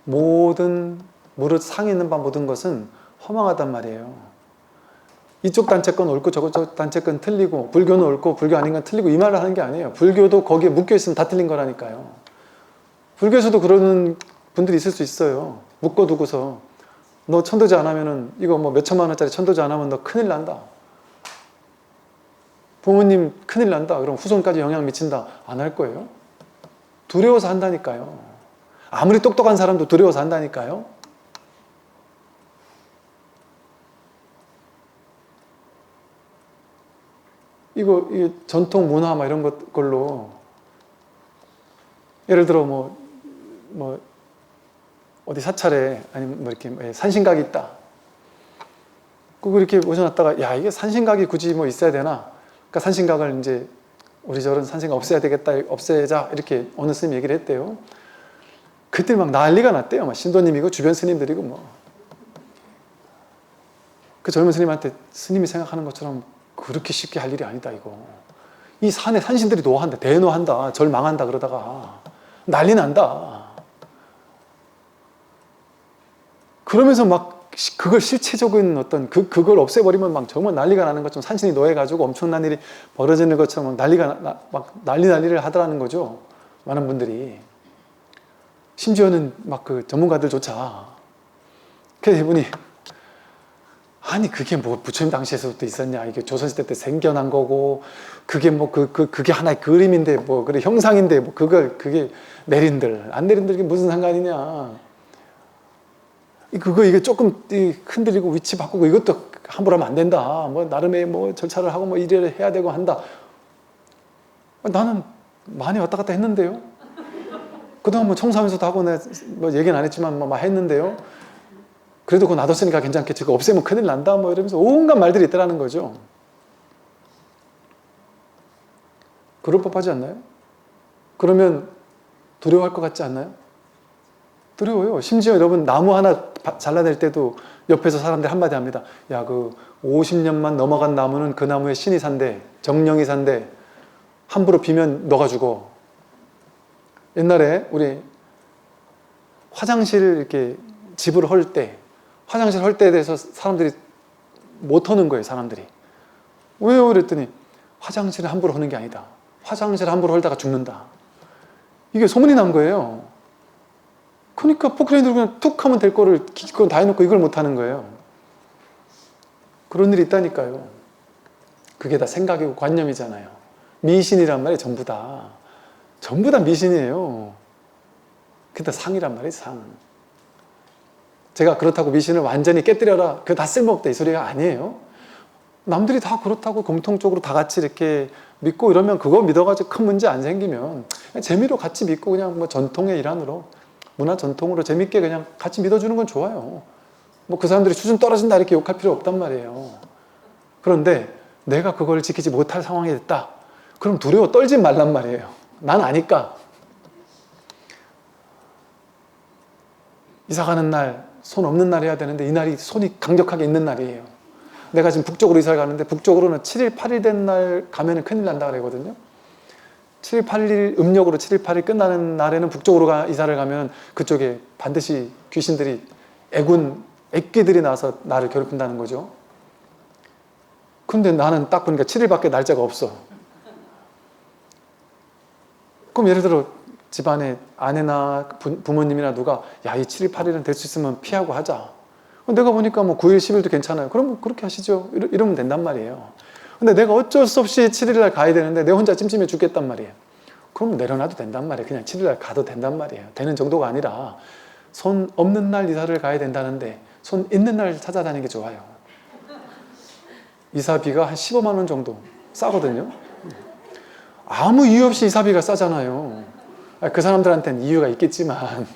무릇 상이 있는 바 모든 것은 허망하단 말이에요. 이쪽 단체 건 옳고 저쪽 단체 건 틀리고, 불교는 옳고 불교 아닌 건 틀리고, 이 말을 하는 게 아니에요. 불교도 거기에 묶여있으면 다 틀린 거라니까요. 불교에서도 그러는 분들이 있을 수 있어요. 묶어두고서 너 천도제 안 하면은, 이거 뭐 몇천만 원짜리 천도제 안 하면 너 큰일 난다, 부모님 큰일 난다, 그럼 후손까지 영향 미친다, 안 할 거예요. 두려워서 한다니까요. 아무리 똑똑한 사람도 두려워서 한다니까요. 이게 전통 문화 막 이런 걸로, 예를 들어 어디 사찰에, 아니면 뭐 이렇게 산신각이 있다. 그거 이렇게 모셔놨다가, 야, 이게 산신각이 굳이 뭐 있어야 되나? 그러니까 산신각을 이제 우리 절은 산신각 없애야 되겠다, 없애자, 이렇게 어느 스님이 얘기를 했대요. 그때 막 난리가 났대요. 막 신도님이고 주변 스님들이고 뭐. 그 젊은 스님한테 스님이 생각하는 것처럼 그렇게 쉽게 할 일이 아니다 이거. 이 산에 산신들이 노한다, 대노한다, 절 망한다 그러다가 난리 난다. 그러면서 막 그걸 실체적인 어떤 그걸 없애버리면 막 정말 난리가 나는 것처럼 산신이 노해가지고 엄청난 일이 벌어지는 것처럼 막 난리를 하더라는 거죠. 많은 분들이. 심지어는 막 그 전문가들조차. 그래서 이분이 아니 그게 뭐 부처님 당시에서부터 있었냐, 이게 조선시대 때 생겨난 거고 그게 뭐 그게 하나의 그림인데 뭐 그래 형상인데 뭐 그게 내린들 안 내린들 이게 무슨 상관이냐, 이게 조금 흔들리고 위치 바꾸고 이것도 함부로 하면 안 된다, 뭐 나름의 뭐 절차를 하고 뭐 일을 해야 되고 한다. 나는 많이 왔다 갔다 했는데요. 그동안 뭐 청소하면서도 하고 뭐 얘기는 안 했지만 뭐 했는데요. 그래도 그거 놔뒀으니까 괜찮겠지, 그거 없애면 큰일 난다 뭐 이러면서 온갖 말들이 있더라는 거죠. 그럴 법하지 않나요? 그러면 두려워할 것 같지 않나요? 두려워요. 심지어 여러분 나무 하나 잘라낼 때도 옆에서 사람들이 한마디 합니다. 야, 그 50년만 넘어간 나무는 그 나무에 신이 산대, 정령이 산대, 함부로 비면 너가 죽어. 옛날에 우리 화장실 이렇게 집을 헐 때, 화장실 헐 때에 대해서 사람들이 못 허는 거예요, 사람들이. 왜요? 그랬더니 화장실을 함부로 허는 게 아니다. 화장실을 함부로 헐다가 죽는다. 이게 소문이 난 거예요. 그러니까 포크레인으로 그냥 툭 하면 될 거를 기껏 다 해놓고 이걸 못 하는 거예요. 그런 일이 있다니까요. 그게 다 생각이고 관념이잖아요. 미신이란 말이 전부 다 미신이에요. 그게 다 상이란 말이에요, 상. 제가 그렇다고 미신을 완전히 깨뜨려라, 그거 다 쓸모없다 이 소리가 아니에요. 남들이 다 그렇다고 공통적으로 다 같이 이렇게 믿고 이러면 그거 믿어가지고 큰 문제 안 생기면 재미로 같이 믿고 그냥 뭐 전통의 일환으로, 문화 전통으로 재밌게 그냥 같이 믿어주는 건 좋아요. 뭐 그 사람들이 수준 떨어진다 이렇게 욕할 필요 없단 말이에요. 그런데 내가 그걸 지키지 못할 상황이 됐다, 그럼 두려워 떨지 말란 말이에요. 난 아니까. 이사 가는 날 손 없는 날 해야 되는데 이 날이 손이 강력하게 있는 날이에요. 내가 지금 북쪽으로 이사를 가는데 북쪽으로는 7일 8일 된 날 가면은 큰일 난다 그러거든요. 7일 8일 음력으로 7일 8일 끝나는 날에는 북쪽으로 이사를 가면 그쪽에 반드시 귀신들이 액귀들이 나와서 나를 괴롭힌다는 거죠. 근데 나는 딱 보니까 7일밖에 날짜가 없어. 그럼 예를 들어 집안에 아내나 부모님이나 누가 야, 이 7일 8일은 될 수 있으면 피하고 하자. 내가 보니까 뭐 9일 10일도 괜찮아요. 그럼 그렇게 하시죠. 이러면 된단 말이에요. 근데 내가 어쩔 수 없이 7일날 가야 되는데 내 혼자 찜찜해 죽겠단 말이에요. 그럼 내려놔도 된단 말이에요. 그냥 7일날 가도 된단 말이에요. 되는 정도가 아니라 손 없는 날 이사를 가야 된다는데 손 있는 날 찾아다니는 게 좋아요. 이사비가 한 15만 원 정도 싸거든요. 아무 이유 없이 이사비가 싸잖아요. 그 사람들한테는 이유가 있겠지만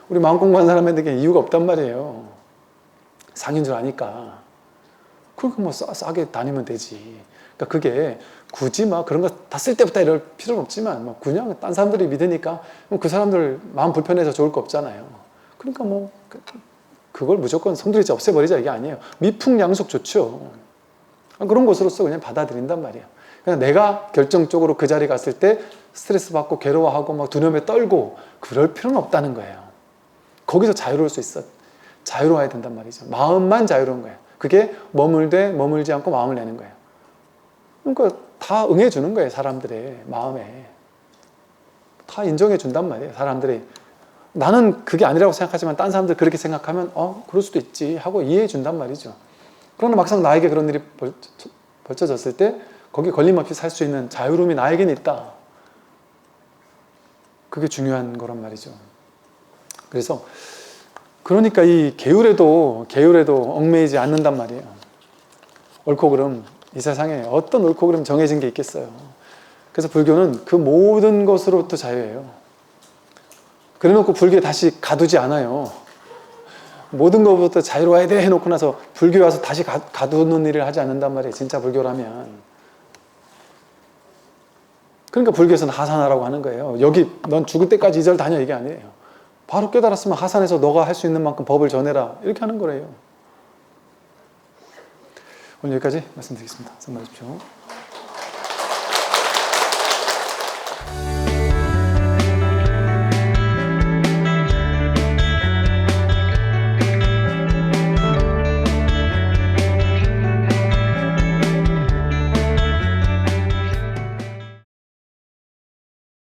우리 마음 공부하는 사람들에게 이유가 없단 말이에요. 상인 줄 아니까. 그러니까 뭐 싸게 다니면 되지. 그러니까 그게 굳이 막 그런 거 다 쓸 때부터 이럴 필요는 없지만 뭐 그냥 딴 사람들이 믿으니까 그 사람들 마음 불편해서 좋을 거 없잖아요. 그러니까 뭐 그걸 무조건 성들이지 없애버리자 이게 아니에요. 미풍양속 좋죠. 그런 것으로서 그냥 받아들인단 말이에요. 그냥 내가 결정적으로 그 자리에 갔을 때 스트레스 받고 괴로워하고 막 두려움에 떨고 그럴 필요는 없다는 거예요. 거기서 자유로울 수 있어. 자유로워야 된단 말이죠. 마음만 자유로운 거예요. 그게 머물되 머물지 않고 마음을 내는 거예요. 그러니까 다 응해주는 거예요. 사람들의 마음에. 다 인정해준단 말이에요. 사람들이. 나는 그게 아니라고 생각하지만 딴 사람들 그렇게 생각하면 그럴 수도 있지 하고 이해해준단 말이죠. 그러나 막상 나에게 그런 일이 벌쳐졌을 때 거기 걸림없이 살 수 있는 자유로움이 나에게는 있다. 그게 중요한 거란 말이죠. 그래서 그러니까 이 계율에도 얽매이지 않는단 말이에요. 옳고 그름, 이 세상에 어떤 옳고 그름 정해진 게 있겠어요. 그래서 불교는 그 모든 것으로부터 자유예요. 그래놓고 불교에 다시 가두지 않아요. 모든 것부터 자유로워야 돼 해놓고 나서 불교에 와서 다시 가두는 일을 하지 않는단 말이에요. 진짜 불교라면. 그러니까 불교에서는 하산하라고 하는 거예요. 여기 넌 죽을 때까지 이 절 다녀 이게 아니에요. 바로 깨달았으면 하산해서 너가 할 수 있는 만큼 법을 전해라 이렇게 하는 거래요. 오늘 여기까지 말씀드리겠습니다. 선물하십시오.